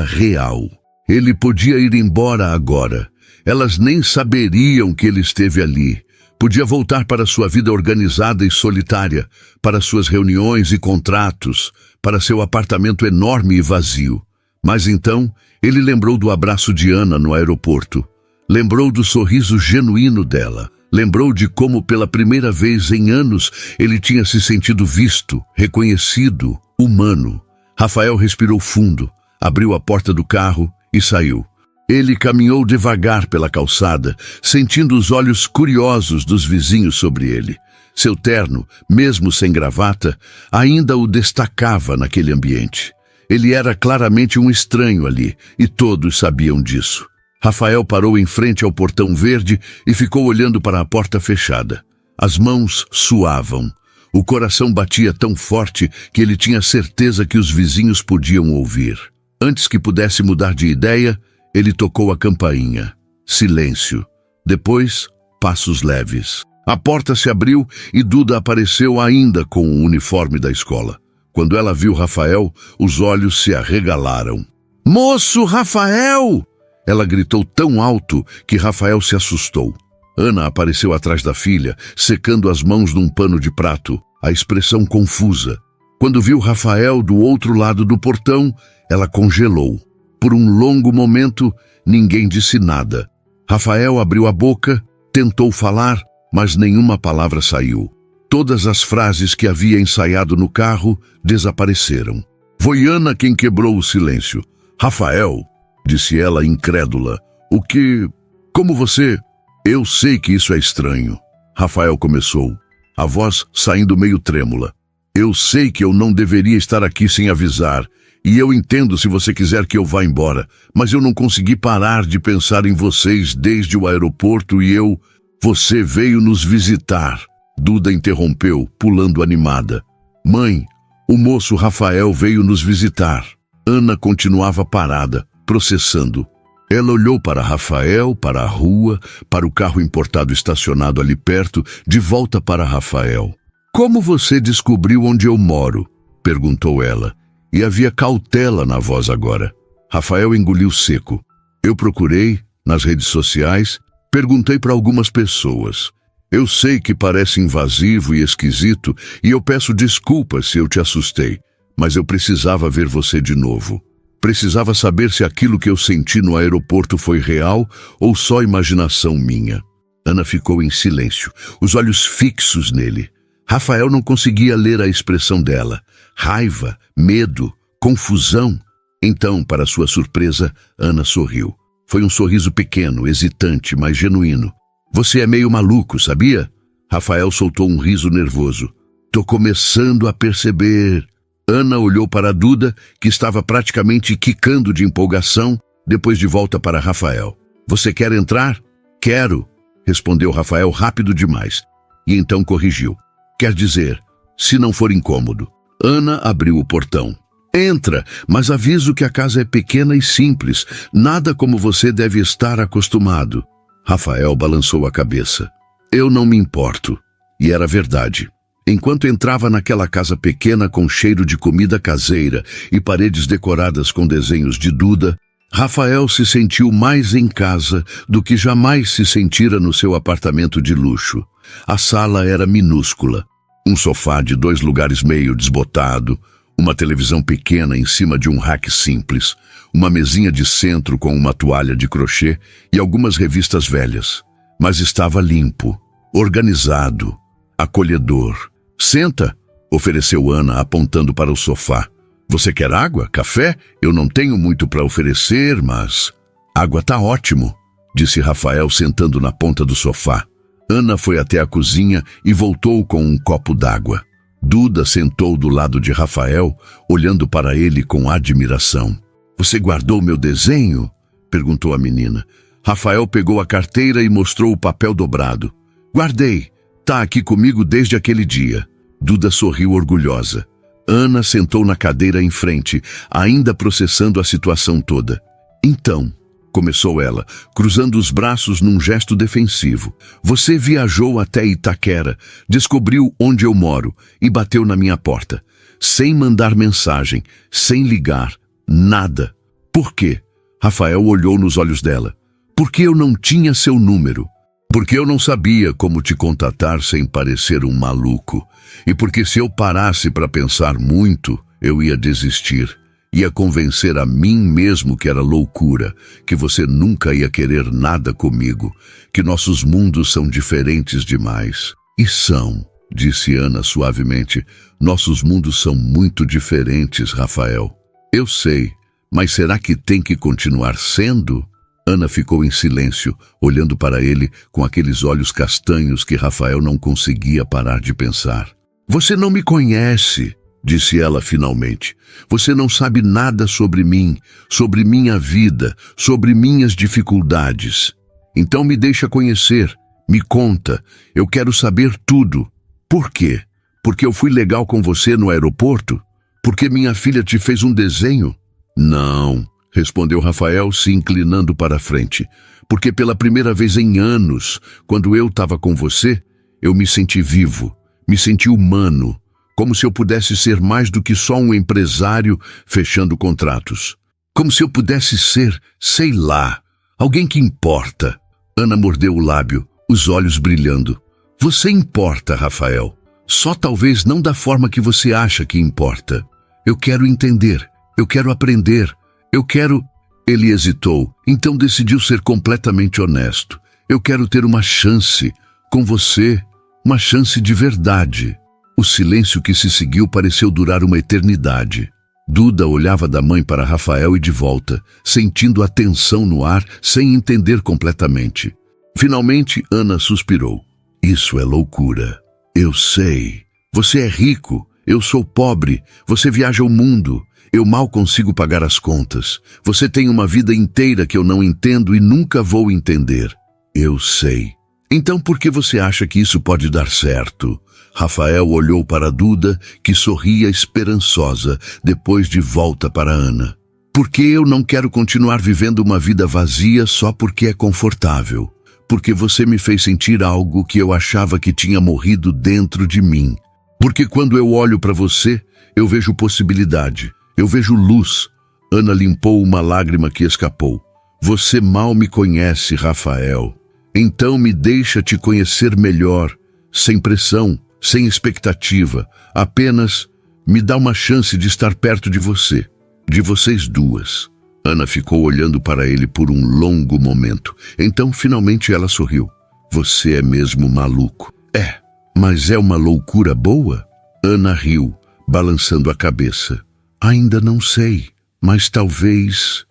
real. Ele podia ir embora agora. Elas nem saberiam que ele esteve ali. Podia voltar para sua vida organizada e solitária, para suas reuniões e contratos, para seu apartamento enorme e vazio. Mas então, ele lembrou do abraço de Ana no aeroporto. Lembrou do sorriso genuíno dela. Lembrou de como, pela primeira vez em anos, ele tinha se sentido visto, reconhecido, humano. Rafael respirou fundo, abriu a porta do carro e saiu. Ele caminhou devagar pela calçada, sentindo os olhos curiosos dos vizinhos sobre ele. Seu terno, mesmo sem gravata, ainda o destacava naquele ambiente. Ele era claramente um estranho ali, e todos sabiam disso. Rafael parou em frente ao portão verde e ficou olhando para a porta fechada. As mãos suavam. O coração batia tão forte que ele tinha certeza que os vizinhos podiam ouvir. Antes que pudesse mudar de ideia, ele tocou a campainha. Silêncio. Depois, passos leves. A porta se abriu e Duda apareceu ainda com o uniforme da escola. Quando ela viu Rafael, os olhos se arregalaram. "Moço Rafael!" Ela gritou tão alto que Rafael se assustou. Ana apareceu atrás da filha, secando as mãos num pano de prato, a expressão confusa. Quando viu Rafael do outro lado do portão, ela congelou. Por um longo momento, ninguém disse nada. Rafael abriu a boca, tentou falar, mas nenhuma palavra saiu. Todas as frases que havia ensaiado no carro desapareceram. Foi Ana quem quebrou o silêncio. "Rafael", disse ela incrédula. "O que... Como você... Eu sei que isso é estranho." Rafael começou, a voz saindo meio trêmula. "Eu sei que eu não deveria estar aqui sem avisar, e eu entendo se você quiser que eu vá embora, mas eu não consegui parar de pensar em vocês desde o aeroporto e eu... Você veio nos visitar." Duda interrompeu, pulando animada. "Mãe, o moço Rafael veio nos visitar." Ana continuava parada, processando. Ela olhou para Rafael, para a rua, para o carro importado estacionado ali perto, de volta para Rafael. "Como você descobriu onde eu moro?" perguntou ela, e havia cautela na voz agora. Rafael engoliu seco. "Eu procurei, nas redes sociais, perguntei para algumas pessoas. Eu sei que parece invasivo e esquisito, e eu peço desculpas se eu te assustei, mas eu precisava ver você de novo. Precisava saber se aquilo que eu senti no aeroporto foi real ou só imaginação minha." Ana ficou em silêncio, os olhos fixos nele. Rafael não conseguia ler a expressão dela. Raiva, medo, confusão. Então, para sua surpresa, Ana sorriu. Foi um sorriso pequeno, hesitante, mas genuíno. "Você é meio maluco, sabia?" Rafael soltou um riso nervoso. "Tô começando a perceber." Ana olhou para a Duda, que estava praticamente quicando de empolgação, depois de volta para Rafael. "Você quer entrar?" "Quero", respondeu Rafael rápido demais. E então corrigiu. "Quer dizer, se não for incômodo." Ana abriu o portão. "Entra, mas aviso que a casa é pequena e simples, nada como você deve estar acostumado." Rafael balançou a cabeça. "Eu não me importo." E era verdade. Enquanto entrava naquela casa pequena com cheiro de comida caseira e paredes decoradas com desenhos de Duda, Rafael se sentiu mais em casa do que jamais se sentira no seu apartamento de luxo. A sala era minúscula. Um sofá de 2 lugares meio desbotado, uma televisão pequena em cima de um rack simples, uma mesinha de centro com uma toalha de crochê e algumas revistas velhas. Mas estava limpo, organizado, acolhedor. "Senta", ofereceu Ana, apontando para o sofá. "Você quer água? Café? Eu não tenho muito para oferecer, mas..." "Água tá ótimo", disse Rafael, sentando na ponta do sofá. Ana foi até a cozinha e voltou com um copo d'água. Duda sentou do lado de Rafael, olhando para ele com admiração. "Você guardou meu desenho?" perguntou a menina. Rafael pegou a carteira e mostrou o papel dobrado. "Guardei. Tá aqui comigo desde aquele dia." Duda sorriu orgulhosa. Ana sentou na cadeira em frente, ainda processando a situação toda. "Então", começou ela, cruzando os braços num gesto defensivo, "você viajou até Itaquera, descobriu onde eu moro e bateu na minha porta. Sem mandar mensagem, sem ligar, Nada. Por quê? Rafael olhou nos olhos dela. Porque eu não tinha seu número. Porque eu não sabia como te contatar sem parecer um maluco. E porque se eu parasse para pensar muito, eu ia desistir. Ia convencer a mim mesmo que era loucura, que você nunca ia querer nada comigo, que nossos mundos são diferentes demais. E são, disse Ana suavemente. Nossos mundos são muito diferentes, Rafael. Eu sei, mas será que tem que continuar sendo? Ana ficou em silêncio, olhando para ele com aqueles olhos castanhos que Rafael não conseguia parar de pensar. Você não me conhece, disse ela finalmente. Você não sabe nada sobre mim, sobre minha vida, sobre minhas dificuldades. Então me deixa conhecer, me conta, eu quero saber tudo. Por quê? Porque eu fui legal com você no aeroporto? Porque minha filha te fez um desenho? Não, respondeu Rafael, se inclinando para a frente. Porque pela primeira vez em anos, quando eu estava com você, eu me senti vivo, me senti humano, como se eu pudesse ser mais do que só um empresário fechando contratos. Como se eu pudesse ser, sei lá, alguém que importa. Ana mordeu o lábio, os olhos brilhando. Você importa, Rafael. Só talvez não da forma que você acha que importa. Eu quero entender, eu quero aprender, eu quero... Ele hesitou, então decidiu ser completamente honesto. Eu quero ter uma chance com você, uma chance de verdade. O silêncio que se seguiu pareceu durar uma eternidade. Duda olhava da mãe para Rafael e de volta, sentindo a tensão no ar, sem entender completamente. Finalmente, Ana suspirou. Isso é loucura. Eu sei. Você é rico, eu sou pobre, você viaja o mundo. Eu mal consigo pagar as contas. Você tem uma vida inteira que eu não entendo e nunca vou entender. Eu sei. Então por que você acha que isso pode dar certo? Rafael olhou para Duda, que sorria esperançosa, depois de volta para Ana. Porque eu não quero continuar vivendo uma vida vazia só porque é confortável. Porque você me fez sentir algo que eu achava que tinha morrido dentro de mim. Porque quando eu olho para você, eu vejo possibilidade. Eu vejo luz. Ana limpou uma lágrima que escapou. Você mal me conhece, Rafael. Então me deixa te conhecer melhor, sem pressão, sem expectativa. Apenas me dá uma chance de estar perto de você, de vocês duas. Ana ficou olhando para ele por um longo momento. Então, finalmente, ela sorriu. Você é mesmo maluco. É, mas é uma loucura boa? Ana riu, balançando a cabeça. Ainda não sei, mas talvez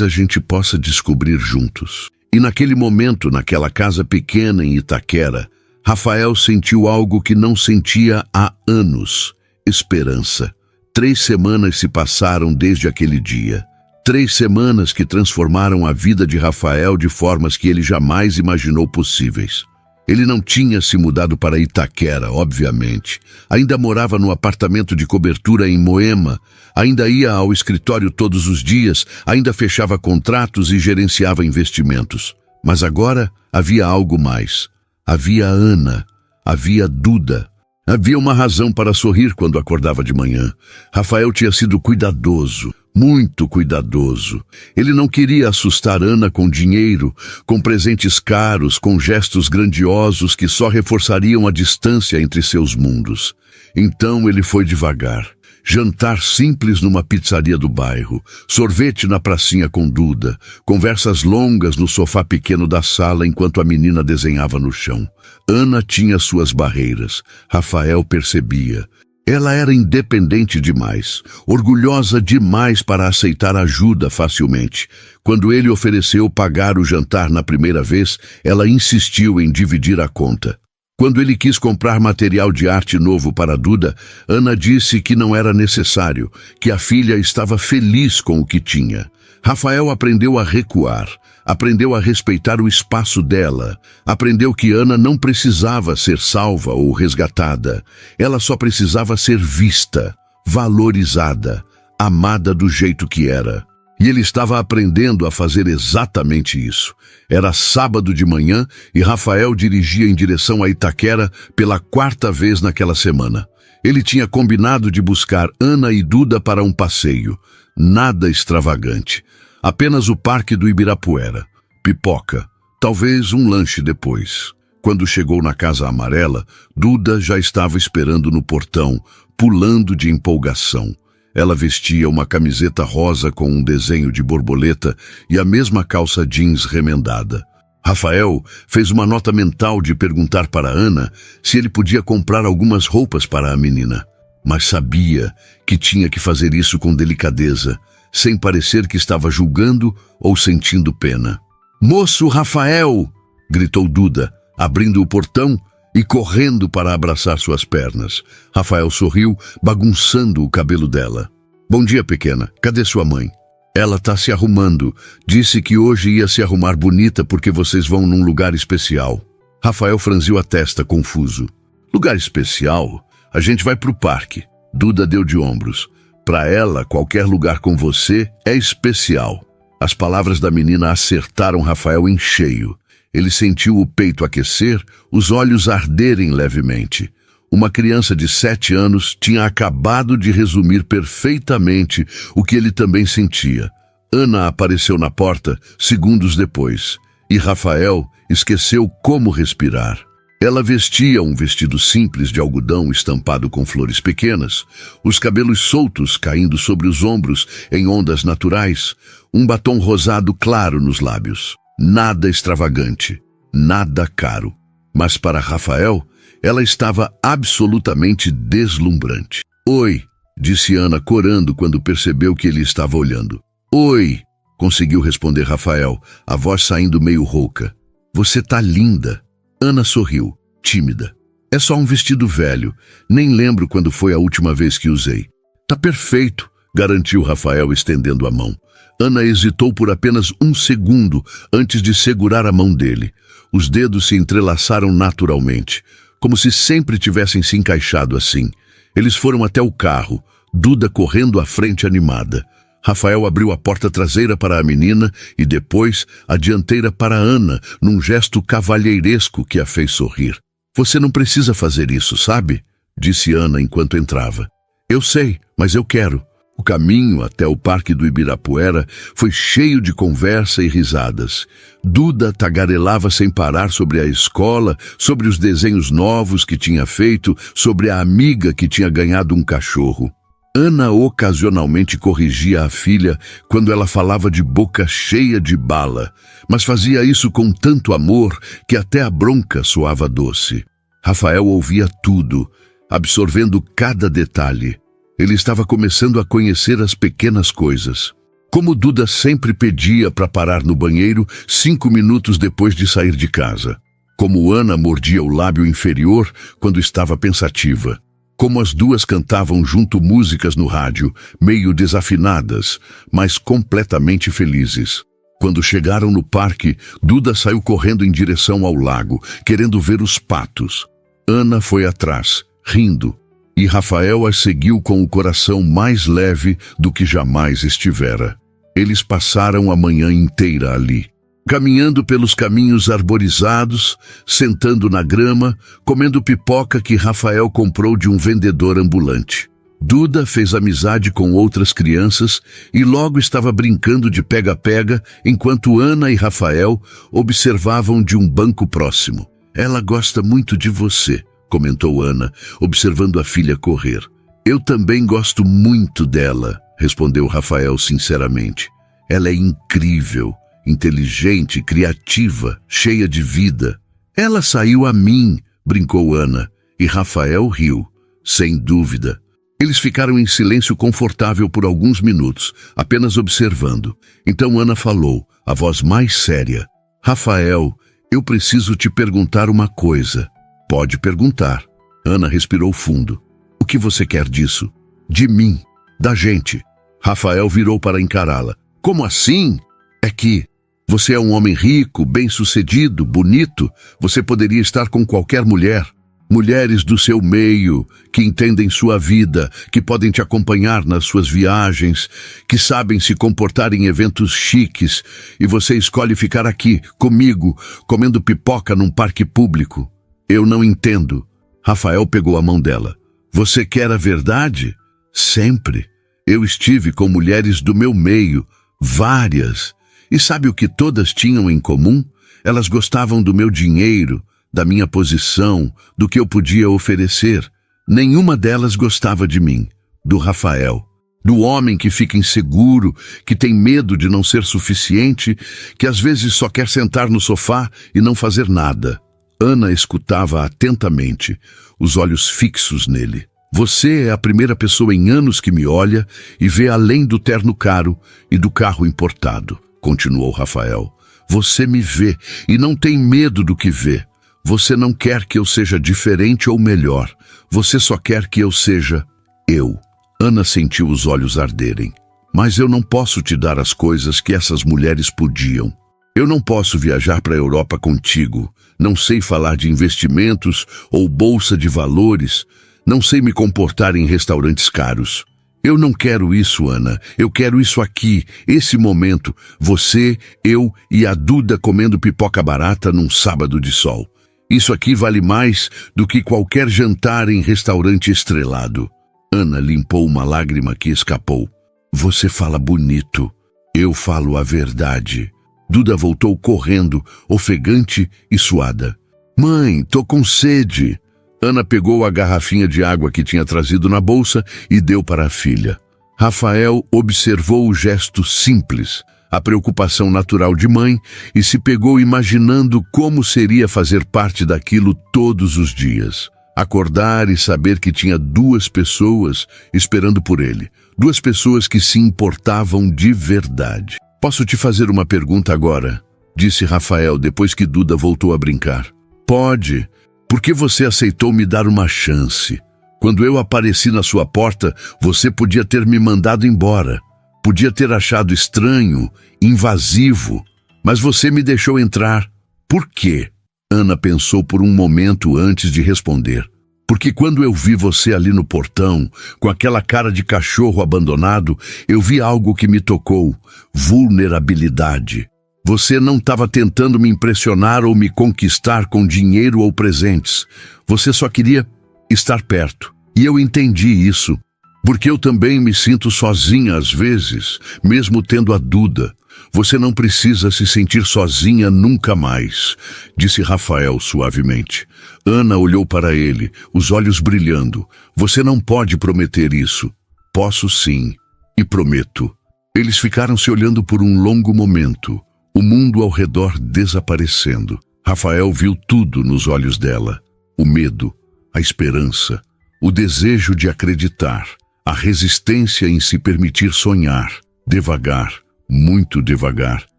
a gente possa descobrir juntos. E naquele momento, naquela casa pequena em Itaquera, Rafael sentiu algo que não sentia há anos: esperança. 3 semanas se passaram desde aquele dia. 3 semanas que transformaram a vida de Rafael de formas que ele jamais imaginou possíveis. Ele não tinha se mudado para Itaquera, obviamente. Ainda morava no apartamento de cobertura em Moema, ainda ia ao escritório todos os dias, ainda fechava contratos e gerenciava investimentos. Mas agora havia algo mais. Havia Ana, havia Duda. Havia uma razão para sorrir quando acordava de manhã. Rafael tinha sido cuidadoso, muito cuidadoso. Ele não queria assustar Ana com dinheiro, com presentes caros, com gestos grandiosos que só reforçariam a distância entre seus mundos. Então ele foi devagar. Jantar simples numa pizzaria do bairro, sorvete na pracinha com Duda, conversas longas no sofá pequeno da sala enquanto a menina desenhava no chão. Ana tinha suas barreiras. Rafael percebia. Ela era independente demais, orgulhosa demais para aceitar ajuda facilmente. Quando ele ofereceu pagar o jantar na primeira vez, ela insistiu em dividir a conta. Quando ele quis comprar material de arte novo para Duda, Ana disse que não era necessário, que a filha estava feliz com o que tinha. Rafael aprendeu a recuar, aprendeu a respeitar o espaço dela, aprendeu que Ana não precisava ser salva ou resgatada. Ela só precisava ser vista, valorizada, amada do jeito que era. E ele estava aprendendo a fazer exatamente isso. Era sábado de manhã e Rafael dirigia em direção a Itaquera pela 4ª vez naquela semana. Ele tinha combinado de buscar Ana e Duda para um passeio. Nada extravagante. Apenas o Parque do Ibirapuera. Pipoca. Talvez um lanche depois. Quando chegou na Casa Amarela, Duda já estava esperando no portão, pulando de empolgação. Ela vestia uma camiseta rosa com um desenho de borboleta e a mesma calça jeans remendada. Rafael fez uma nota mental de perguntar para Ana se ele podia comprar algumas roupas para a menina, mas sabia que tinha que fazer isso com delicadeza, sem parecer que estava julgando ou sentindo pena. "Moço Rafael!" gritou Duda, abrindo o portão e correndo para abraçar suas pernas. Rafael sorriu, bagunçando o cabelo dela. "Bom dia, pequena. Cadê sua mãe?" "Ela tá se arrumando. Disse que hoje ia se arrumar bonita porque vocês vão num lugar especial." Rafael franziu a testa, confuso. "Lugar especial? A gente vai pro parque." Duda deu de ombros. "Para ela, qualquer lugar com você é especial." As palavras da menina acertaram Rafael em cheio. Ele sentiu o peito aquecer, os olhos arderem levemente. Uma criança de 7 anos tinha acabado de resumir perfeitamente o que ele também sentia. Ana apareceu na porta segundos depois, e Rafael esqueceu como respirar. Ela vestia um vestido simples de algodão estampado com flores pequenas, os cabelos soltos caindo sobre os ombros em ondas naturais, um batom rosado claro nos lábios. Nada extravagante, nada caro. Mas para Rafael, ela estava absolutamente deslumbrante. "Oi", disse Ana corando quando percebeu que ele estava olhando. "Oi", conseguiu responder Rafael, a voz saindo meio rouca. "Você tá linda." Ana sorriu, tímida. "É só um vestido velho. Nem lembro quando foi a última vez que usei." "Tá perfeito", garantiu Rafael estendendo a mão. Ana hesitou por apenas um segundo antes de segurar a mão dele. Os dedos se entrelaçaram naturalmente, como se sempre tivessem se encaixado assim. Eles foram até o carro, Duda correndo à frente animada. Rafael abriu a porta traseira para a menina e depois a dianteira para Ana, num gesto cavalheiresco que a fez sorrir. "Você não precisa fazer isso, sabe?" disse Ana enquanto entrava. "Eu sei, mas eu quero." O caminho até o Parque do Ibirapuera foi cheio de conversa e risadas. Duda tagarelava sem parar sobre a escola, sobre os desenhos novos que tinha feito, sobre a amiga que tinha ganhado um cachorro. Ana ocasionalmente corrigia a filha quando ela falava de boca cheia de bala, mas fazia isso com tanto amor que até a bronca soava doce. Rafael ouvia tudo, absorvendo cada detalhe. Ele estava começando a conhecer as pequenas coisas. Como Duda sempre pedia para parar no banheiro 5 minutos depois de sair de casa. Como Ana mordia o lábio inferior quando estava pensativa. Como as duas cantavam junto músicas no rádio, meio desafinadas, mas completamente felizes. Quando chegaram no parque, Duda saiu correndo em direção ao lago, querendo ver os patos. Ana foi atrás, rindo. E Rafael as seguiu com o coração mais leve do que jamais estivera. Eles passaram a manhã inteira ali, caminhando pelos caminhos arborizados, sentando na grama, comendo pipoca que Rafael comprou de um vendedor ambulante. Duda fez amizade com outras crianças e logo estava brincando de pega-pega enquanto Ana e Rafael observavam de um banco próximo. "Ela gosta muito de você", comentou Ana, observando a filha correr. "Eu também gosto muito dela", respondeu Rafael sinceramente. "Ela é incrível, inteligente, criativa, cheia de vida." "Ela saiu a mim", brincou Ana, e Rafael riu, sem dúvida. Eles ficaram em silêncio confortável por alguns minutos, apenas observando. Então Ana falou, a voz mais séria. "Rafael, eu preciso te perguntar uma coisa." "Pode perguntar." Ana respirou fundo. "O que você quer disso?" "De mim, da gente." Rafael virou para encará-la. "Como assim?" "É que você é um homem rico, bem-sucedido, bonito. Você poderia estar com qualquer mulher. Mulheres do seu meio, que entendem sua vida, que podem te acompanhar nas suas viagens, que sabem se comportar em eventos chiques, e você escolhe ficar aqui, comigo, comendo pipoca num parque público." "Eu não entendo." Rafael pegou a mão dela. "Você quer a verdade?" "Sempre. Eu estive com mulheres do meu meio, várias. E sabe o que todas tinham em comum? Elas gostavam do meu dinheiro, da minha posição, do que eu podia oferecer. Nenhuma delas gostava de mim, do Rafael. Do homem que fica inseguro, que tem medo de não ser suficiente, que às vezes só quer sentar no sofá e não fazer nada. Ana escutava atentamente, os olhos fixos nele. Você é a primeira pessoa em anos que me olha e vê além do terno caro e do carro importado, continuou Rafael. Você me vê e não tem medo do que vê. Você não quer que eu seja diferente ou melhor. Você só quer que eu seja eu. Ana sentiu os olhos arderem. Mas eu não posso te dar as coisas que essas mulheres podiam. Eu não posso viajar para a Europa contigo. Não sei falar de investimentos ou bolsa de valores. Não sei me comportar em restaurantes caros. Eu não quero isso, Ana. Eu quero isso aqui, esse momento. Você, eu e a Duda comendo pipoca barata num sábado de sol. Isso aqui vale mais do que qualquer jantar em restaurante estrelado. Ana limpou uma lágrima que escapou. Você fala bonito. Eu falo a verdade. Duda voltou correndo, ofegante e suada. Mãe, tô com sede. Ana pegou a garrafinha de água que tinha trazido na bolsa e deu para a filha. Rafael observou o gesto simples, a preocupação natural de mãe, e se pegou imaginando como seria fazer parte daquilo todos os dias. Acordar e saber que tinha duas pessoas esperando por ele. Duas pessoas que se importavam de verdade. Posso te fazer uma pergunta agora? Disse Rafael depois que Duda voltou a brincar. Pode. Por que você aceitou me dar uma chance? Quando eu apareci na sua porta, você podia ter me mandado embora. Podia ter achado estranho, invasivo. Mas você me deixou entrar. Por quê? Ana pensou por um momento antes de responder. Porque quando eu vi você ali no portão, com aquela cara de cachorro abandonado, eu vi algo que me tocou. Vulnerabilidade. Você não estava tentando me impressionar ou me conquistar com dinheiro ou presentes. Você só queria estar perto. E eu entendi isso. Porque eu também me sinto sozinha às vezes, mesmo tendo a Duda. Você não precisa se sentir sozinha nunca mais, disse Rafael suavemente. Ana olhou para ele, os olhos brilhando. Você não pode prometer isso. Posso sim, e prometo. Eles ficaram se olhando por um longo momento, o mundo ao redor desaparecendo. Rafael viu tudo nos olhos dela. O medo, a esperança, o desejo de acreditar, a resistência em se permitir sonhar. Devagar, muito devagar,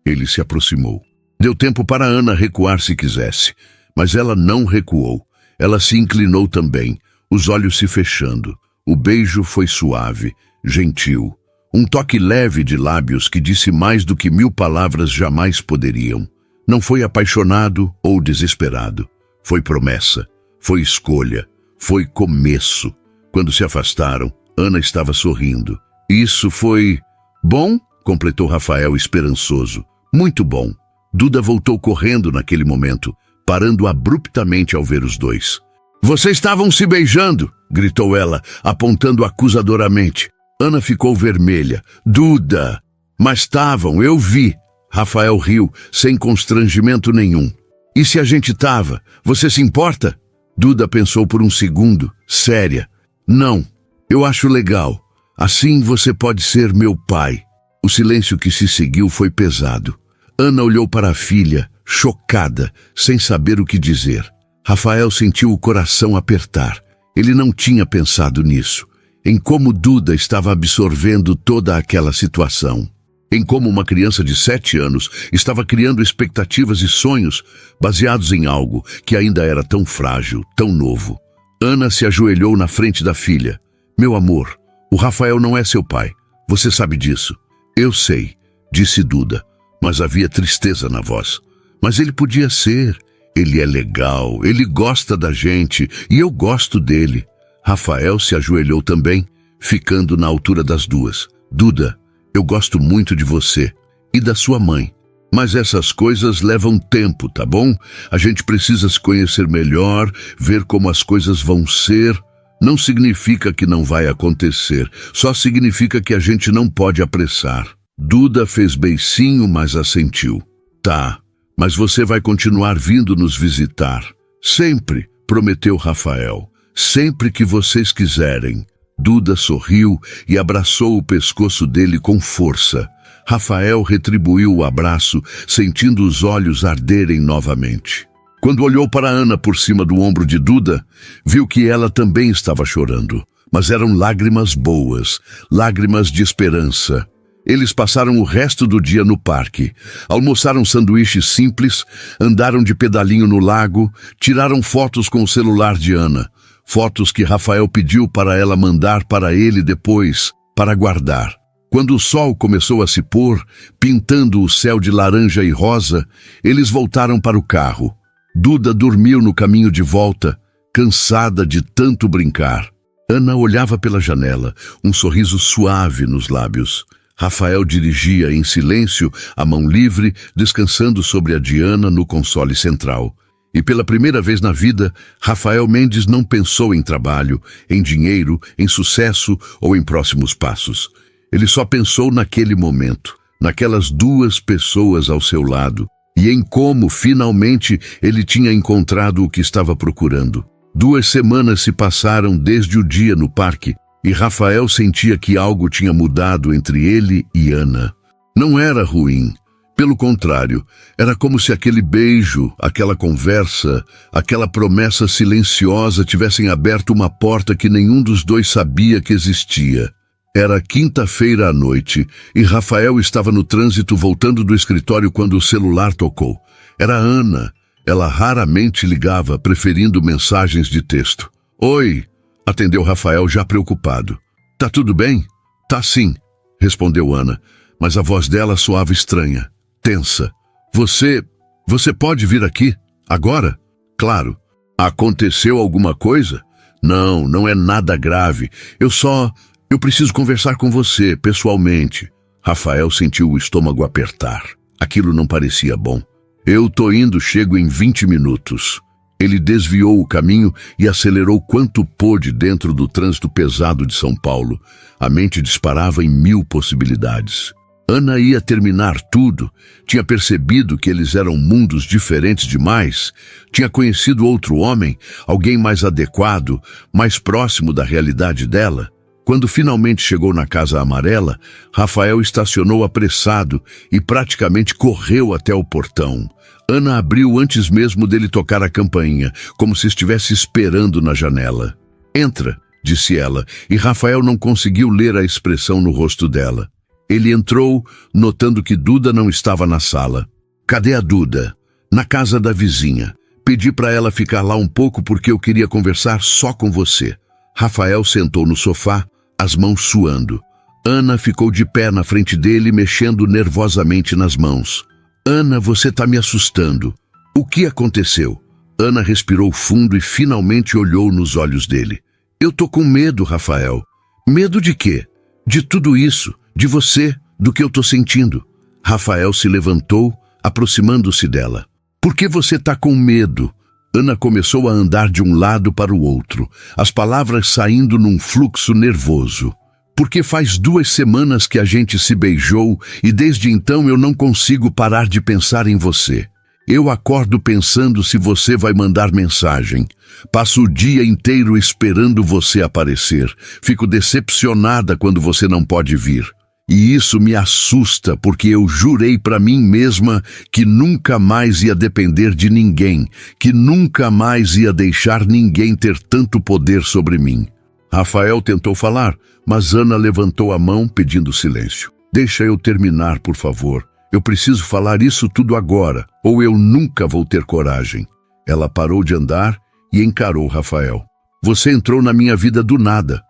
ele se aproximou. Deu tempo para Ana recuar se quisesse, mas ela não recuou. Ela se inclinou também, os olhos se fechando. O beijo foi suave, gentil. Um toque leve de lábios que disse mais do que 1000 palavras jamais poderiam. Não foi apaixonado ou desesperado. Foi promessa, foi escolha, foi começo. Quando se afastaram, Ana estava sorrindo. Isso foi bom? Completou Rafael esperançoso. Muito bom. Duda voltou correndo naquele momento, parando abruptamente ao ver os dois. Vocês estavam se beijando, gritou ela, apontando acusadoramente. Ana ficou vermelha. Duda! Mas estavam, eu vi. Rafael riu, sem constrangimento nenhum. E se a gente tava? Você se importa? Duda pensou por um segundo, séria. Não, eu acho legal. Assim você pode ser meu pai. O silêncio que se seguiu foi pesado. Ana olhou para a filha, chocada, sem saber o que dizer. Rafael sentiu o coração apertar. Ele não tinha pensado nisso. Em como Duda estava absorvendo toda aquela situação. Em como uma criança de 7 anos estava criando expectativas e sonhos baseados em algo que ainda era tão frágil, tão novo. Ana se ajoelhou na frente da filha. Meu amor, o Rafael não é seu pai. Você sabe disso. Eu sei, disse Duda, mas havia tristeza na voz. Mas ele podia ser. Ele é legal, ele gosta da gente e eu gosto dele. Rafael se ajoelhou também, ficando na altura das duas. Duda, eu gosto muito de você e da sua mãe. Mas essas coisas levam tempo, tá bom? A gente precisa se conhecer melhor, ver como as coisas vão ser. Não significa que não vai acontecer, só significa que a gente não pode apressar. Duda fez beicinho, mas assentiu. Tá, mas você vai continuar vindo nos visitar. Sempre, prometeu Rafael. Sempre que vocês quiserem. Duda sorriu e abraçou o pescoço dele com força. Rafael retribuiu o abraço, sentindo os olhos arderem novamente. Quando olhou para Ana por cima do ombro de Duda, viu que ela também estava chorando. Mas eram lágrimas boas, lágrimas de esperança. Eles passaram o resto do dia no parque. Almoçaram sanduíches simples, andaram de pedalinho no lago, tiraram fotos com o celular de Ana. Fotos que Rafael pediu para ela mandar para ele depois, para guardar. Quando o sol começou a se pôr, pintando o céu de laranja e rosa, eles voltaram para o carro. Duda dormiu no caminho de volta, cansada de tanto brincar. Ana olhava pela janela, um sorriso suave nos lábios. Rafael dirigia em silêncio, a mão livre, descansando sobre a Diana no console central. E pela primeira vez na vida, Rafael Mendes não pensou em trabalho, em dinheiro, em sucesso ou em próximos passos. Ele só pensou naquele momento, naquelas duas pessoas ao seu lado, e em como, finalmente, ele tinha encontrado o que estava procurando. 2 semanas se passaram desde o dia no parque, e Rafael sentia que algo tinha mudado entre ele e Ana. Não era ruim. Pelo contrário, era como se aquele beijo, aquela conversa, aquela promessa silenciosa tivessem aberto uma porta que nenhum dos dois sabia que existia. Era quinta-feira à noite e Rafael estava no trânsito voltando do escritório quando o celular tocou. Era Ana. Ela raramente ligava, preferindo mensagens de texto. Oi, atendeu Rafael já preocupado. Tá tudo bem? Tá sim, respondeu Ana, mas a voz dela soava estranha. Tensa. Você pode vir aqui? Agora? Claro. Aconteceu alguma coisa? Não, não é nada grave. Eu preciso conversar com você, pessoalmente. Rafael sentiu o estômago apertar. Aquilo não parecia bom. Eu tô indo, chego em 20 minutos. Ele desviou o caminho e acelerou quanto pôde dentro do trânsito pesado de São Paulo. A mente disparava em 1000 possibilidades. Ana ia terminar tudo, tinha percebido que eles eram mundos diferentes demais, tinha conhecido outro homem, alguém mais adequado, mais próximo da realidade dela. Quando finalmente chegou na Casa Amarela, Rafael estacionou apressado e praticamente correu até o portão. Ana abriu antes mesmo dele tocar a campainha, como se estivesse esperando na janela. Entra, disse ela, e Rafael não conseguiu ler a expressão no rosto dela. Ele entrou, notando que Duda não estava na sala. Cadê a Duda? Na casa da vizinha. Pedi para ela ficar lá um pouco porque eu queria conversar só com você. Rafael sentou no sofá, as mãos suando. Ana ficou de pé na frente dele, mexendo nervosamente nas mãos. Ana, você tá me assustando. O que aconteceu? Ana respirou fundo e finalmente olhou nos olhos dele. Eu tô com medo, Rafael. Medo de quê? De tudo isso. De você, do que eu tô sentindo. Rafael se levantou, aproximando-se dela. Por que você tá com medo? Ana começou a andar de um lado para o outro, as palavras saindo num fluxo nervoso. Porque faz 2 semanas que a gente se beijou e desde então eu não consigo parar de pensar em você. Eu acordo pensando se você vai mandar mensagem. Passo o dia inteiro esperando você aparecer. Fico decepcionada quando você não pode vir. E isso me assusta porque eu jurei para mim mesma que nunca mais ia depender de ninguém, que nunca mais ia deixar ninguém ter tanto poder sobre mim. Rafael tentou falar, mas Ana levantou a mão pedindo silêncio. Deixa eu terminar, por favor. Eu preciso falar isso tudo agora, ou eu nunca vou ter coragem. Ela parou de andar e encarou Rafael. Você entrou na minha vida do nada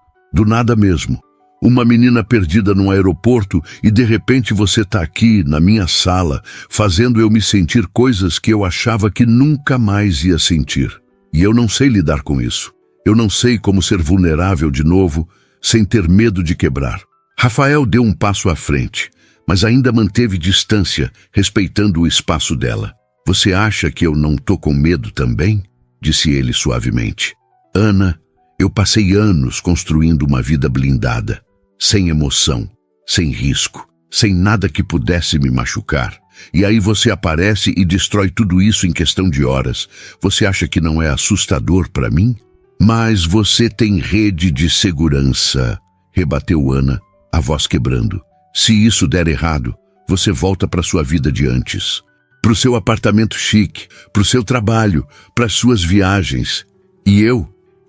mesmo. Uma menina perdida num aeroporto e de repente você tá aqui, na minha sala, fazendo eu me sentir coisas que eu achava que nunca mais ia sentir. E eu não sei lidar com isso. Eu não sei como ser vulnerável de novo, sem ter medo de quebrar. Rafael deu um passo à frente, mas ainda manteve distância, respeitando o espaço dela. Você acha que eu não tô com medo também? Disse ele suavemente. Ana, Eu passei anos construindo uma vida blindada, sem emoção, sem risco, sem nada que pudesse me machucar. E aí você aparece e destrói tudo isso em questão de horas. Você acha que não é assustador para mim? Mas você tem rede de segurança, rebateu Ana, a voz quebrando. Se isso der errado, você volta para sua vida de antes. Para o seu apartamento chique, para o seu trabalho, para as suas viagens. E eu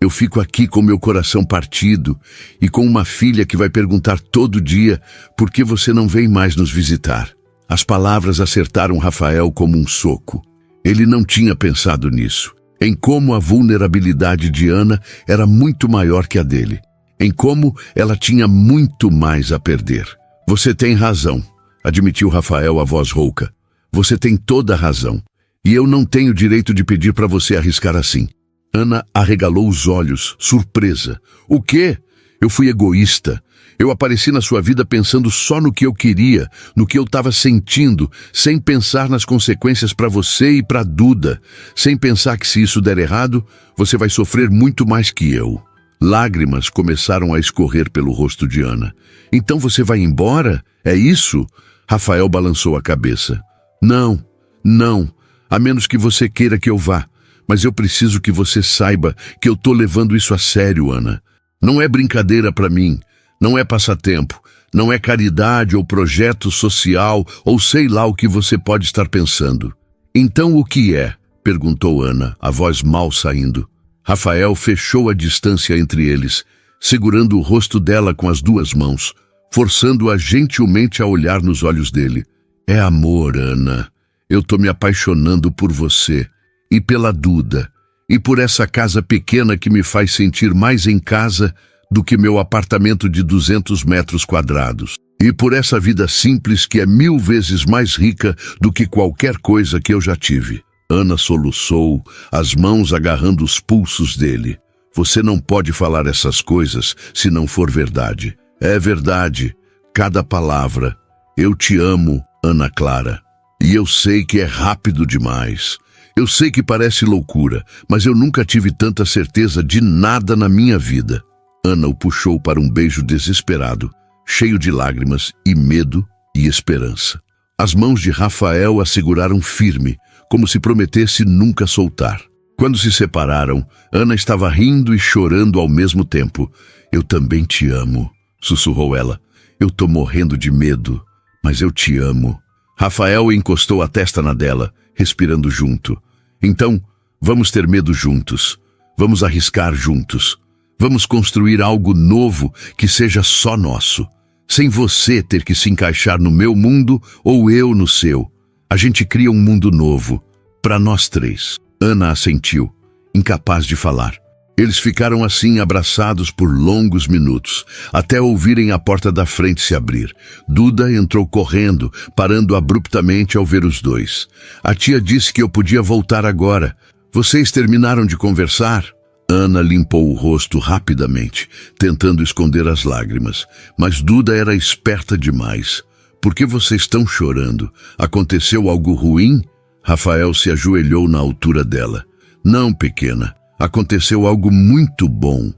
fico aqui com meu coração partido e com uma filha que vai perguntar todo dia por que você não vem mais nos visitar. As palavras acertaram Rafael como um soco. Ele não tinha pensado nisso, em como a vulnerabilidade de Ana era muito maior que a dele, em como ela tinha muito mais a perder. Você tem razão, admitiu Rafael, a voz rouca. Você tem toda a razão, e eu não tenho direito de pedir para você arriscar assim. Ana arregalou os olhos, surpresa. O quê? Eu fui egoísta. Eu apareci na sua vida pensando só no que eu queria, no que eu estava sentindo, sem pensar nas consequências para você e para Duda, sem pensar que se isso der errado, você vai sofrer muito mais que eu. Lágrimas começaram a escorrer pelo rosto de Ana. Então você vai embora? É isso? Rafael balançou a cabeça. Não, a menos que você queira que eu vá. Mas eu preciso que você saiba que eu tô levando isso a sério, Ana. Não é brincadeira para mim. Não é passatempo, não é caridade ou projeto social ou sei lá o que você pode estar pensando. Então o que é? Perguntou Ana, a voz mal saindo. Rafael fechou a distância entre eles, segurando o rosto dela com as duas mãos, forçando-a gentilmente a olhar nos olhos dele. É amor, Ana. Eu tô me apaixonando por você e pela Duda e por essa casa pequena que me faz sentir mais em casa do que meu apartamento de 200 metros quadrados. E por essa vida simples que é 1000 vezes mais rica do que qualquer coisa que eu já tive. Ana soluçou, as mãos agarrando os pulsos dele. Você não pode falar essas coisas se não for verdade. É verdade, cada palavra. Eu te amo, Ana Clara. E eu sei que é rápido demais. Eu sei que parece loucura, mas eu nunca tive tanta certeza de nada na minha vida. Ana o puxou para um beijo desesperado, cheio de lágrimas e medo e esperança. As mãos de Rafael a seguraram firme, como se prometesse nunca soltar. Quando se separaram, Ana estava rindo e chorando ao mesmo tempo. Eu também te amo, sussurrou ela. Eu tô morrendo de medo, mas eu te amo. Rafael encostou a testa na dela, respirando junto. Então, vamos ter medo juntos. Vamos arriscar juntos. Vamos construir algo novo que seja só nosso, sem você ter que se encaixar no meu mundo ou eu no seu. A gente cria um mundo novo, para nós três. Ana assentiu, incapaz de falar. Eles ficaram assim abraçados por longos minutos, até ouvirem a porta da frente se abrir. Duda entrou correndo, parando abruptamente ao ver os dois. A tia disse que eu podia voltar agora. Vocês terminaram de conversar? Ana limpou o rosto rapidamente, tentando esconder as lágrimas. Mas Duda era esperta demais. Por que vocês estão chorando? Aconteceu algo ruim? Rafael se ajoelhou na altura dela. Não, pequena. Aconteceu algo muito bom.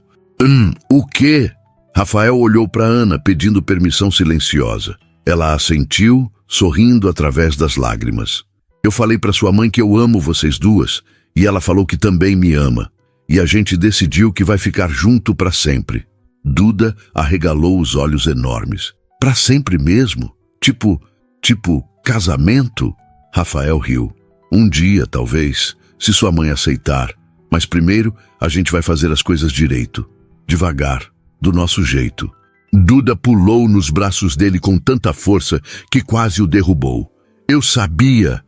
O quê? Rafael olhou para Ana, pedindo permissão silenciosa. Ela assentiu, sorrindo através das lágrimas. Eu falei para sua mãe que eu amo vocês duas, e ela falou que também me ama. E a gente decidiu que vai ficar junto para sempre. Duda arregalou os olhos enormes. Para sempre mesmo? Tipo, casamento? Rafael riu. Um dia, talvez, se sua mãe aceitar. Mas primeiro, a gente vai fazer as coisas direito. Devagar, do nosso jeito. Duda pulou nos braços dele com tanta força que quase o derrubou. Eu sabia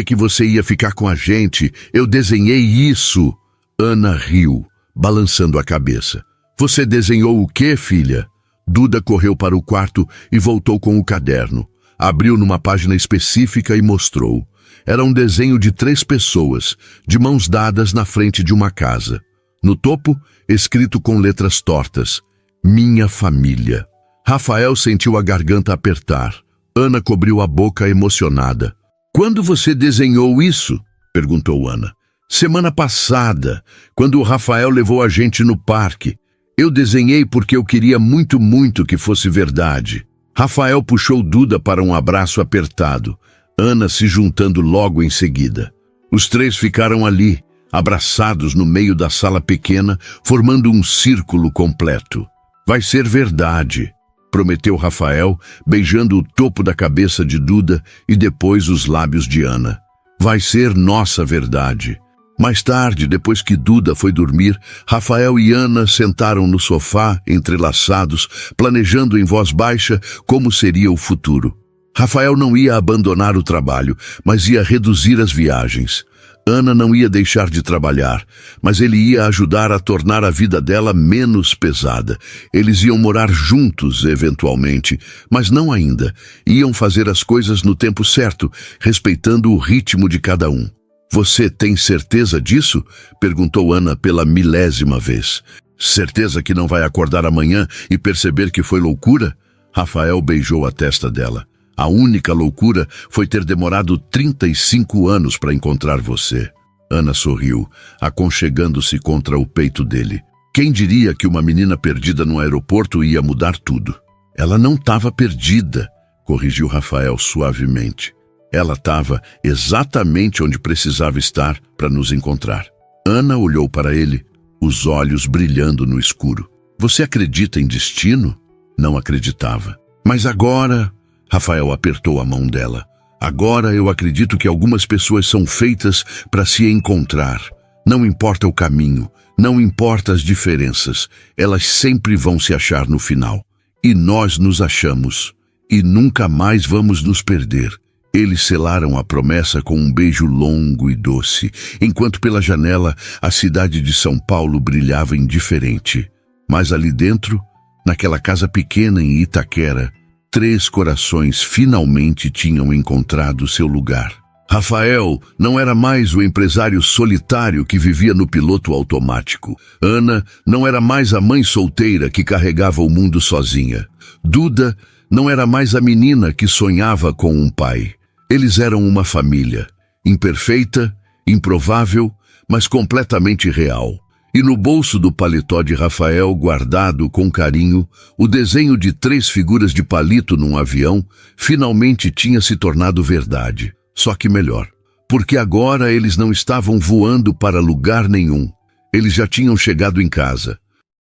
que você ia ficar com a gente. Eu desenhei isso. Ana riu, balançando a cabeça. Você desenhou o quê, filha? Duda correu para o quarto e voltou com o caderno. Abriu numa página específica e mostrou. Era um desenho de 3 pessoas, de mãos dadas na frente de uma casa. No topo, escrito com letras tortas, Minha família. Rafael sentiu a garganta apertar. Ana cobriu a boca emocionada. Quando você desenhou isso? Perguntou Ana. Semana passada, quando o Rafael levou a gente no parque. Eu desenhei porque eu queria muito, muito que fosse verdade. Rafael puxou Duda para um abraço apertado, Ana se juntando logo em seguida. Os três ficaram ali, abraçados no meio da sala pequena, formando um círculo completo. Vai ser verdade, prometeu Rafael, beijando o topo da cabeça de Duda e depois os lábios de Ana. Vai ser nossa verdade. Mais tarde, depois que Duda foi dormir, Rafael e Ana sentaram no sofá, entrelaçados, planejando em voz baixa como seria o futuro. Rafael não ia abandonar o trabalho, mas ia reduzir as viagens. Ana não ia deixar de trabalhar, mas ele ia ajudar a tornar a vida dela menos pesada. Eles iam morar juntos, eventualmente, mas não ainda. Iam fazer as coisas no tempo certo, respeitando o ritmo de cada um. Você tem certeza disso? Perguntou Ana pela 1000ª vez. Certeza que não vai acordar amanhã e perceber que foi loucura? Rafael beijou a testa dela. A única loucura foi ter demorado 35 anos para encontrar você. Ana sorriu, aconchegando-se contra o peito dele. Quem diria que uma menina perdida no aeroporto ia mudar tudo? Ela não estava perdida, corrigiu Rafael suavemente. Ela estava exatamente onde precisava estar para nos encontrar. Ana olhou para ele, os olhos brilhando no escuro. Você acredita em destino? Não acreditava. Mas agora... Rafael apertou a mão dela. Agora eu acredito que algumas pessoas são feitas para se encontrar. Não importa o caminho, não importa as diferenças, elas sempre vão se achar no final. E nós nos achamos. E nunca mais vamos nos perder. Eles selaram a promessa com um beijo longo e doce, enquanto pela janela a cidade de São Paulo brilhava indiferente. Mas ali dentro, naquela casa pequena em Itaquera, 3 corações finalmente tinham encontrado seu lugar. Rafael não era mais o empresário solitário que vivia no piloto automático. Ana não era mais a mãe solteira que carregava o mundo sozinha. Duda não era mais a menina que sonhava com um pai. Eles eram uma família, imperfeita, improvável, mas completamente real. E no bolso do paletó de Rafael, guardado com carinho, o desenho de 3 figuras de palito num avião finalmente tinha se tornado verdade. Só que melhor, porque agora eles não estavam voando para lugar nenhum. Eles já tinham chegado em casa.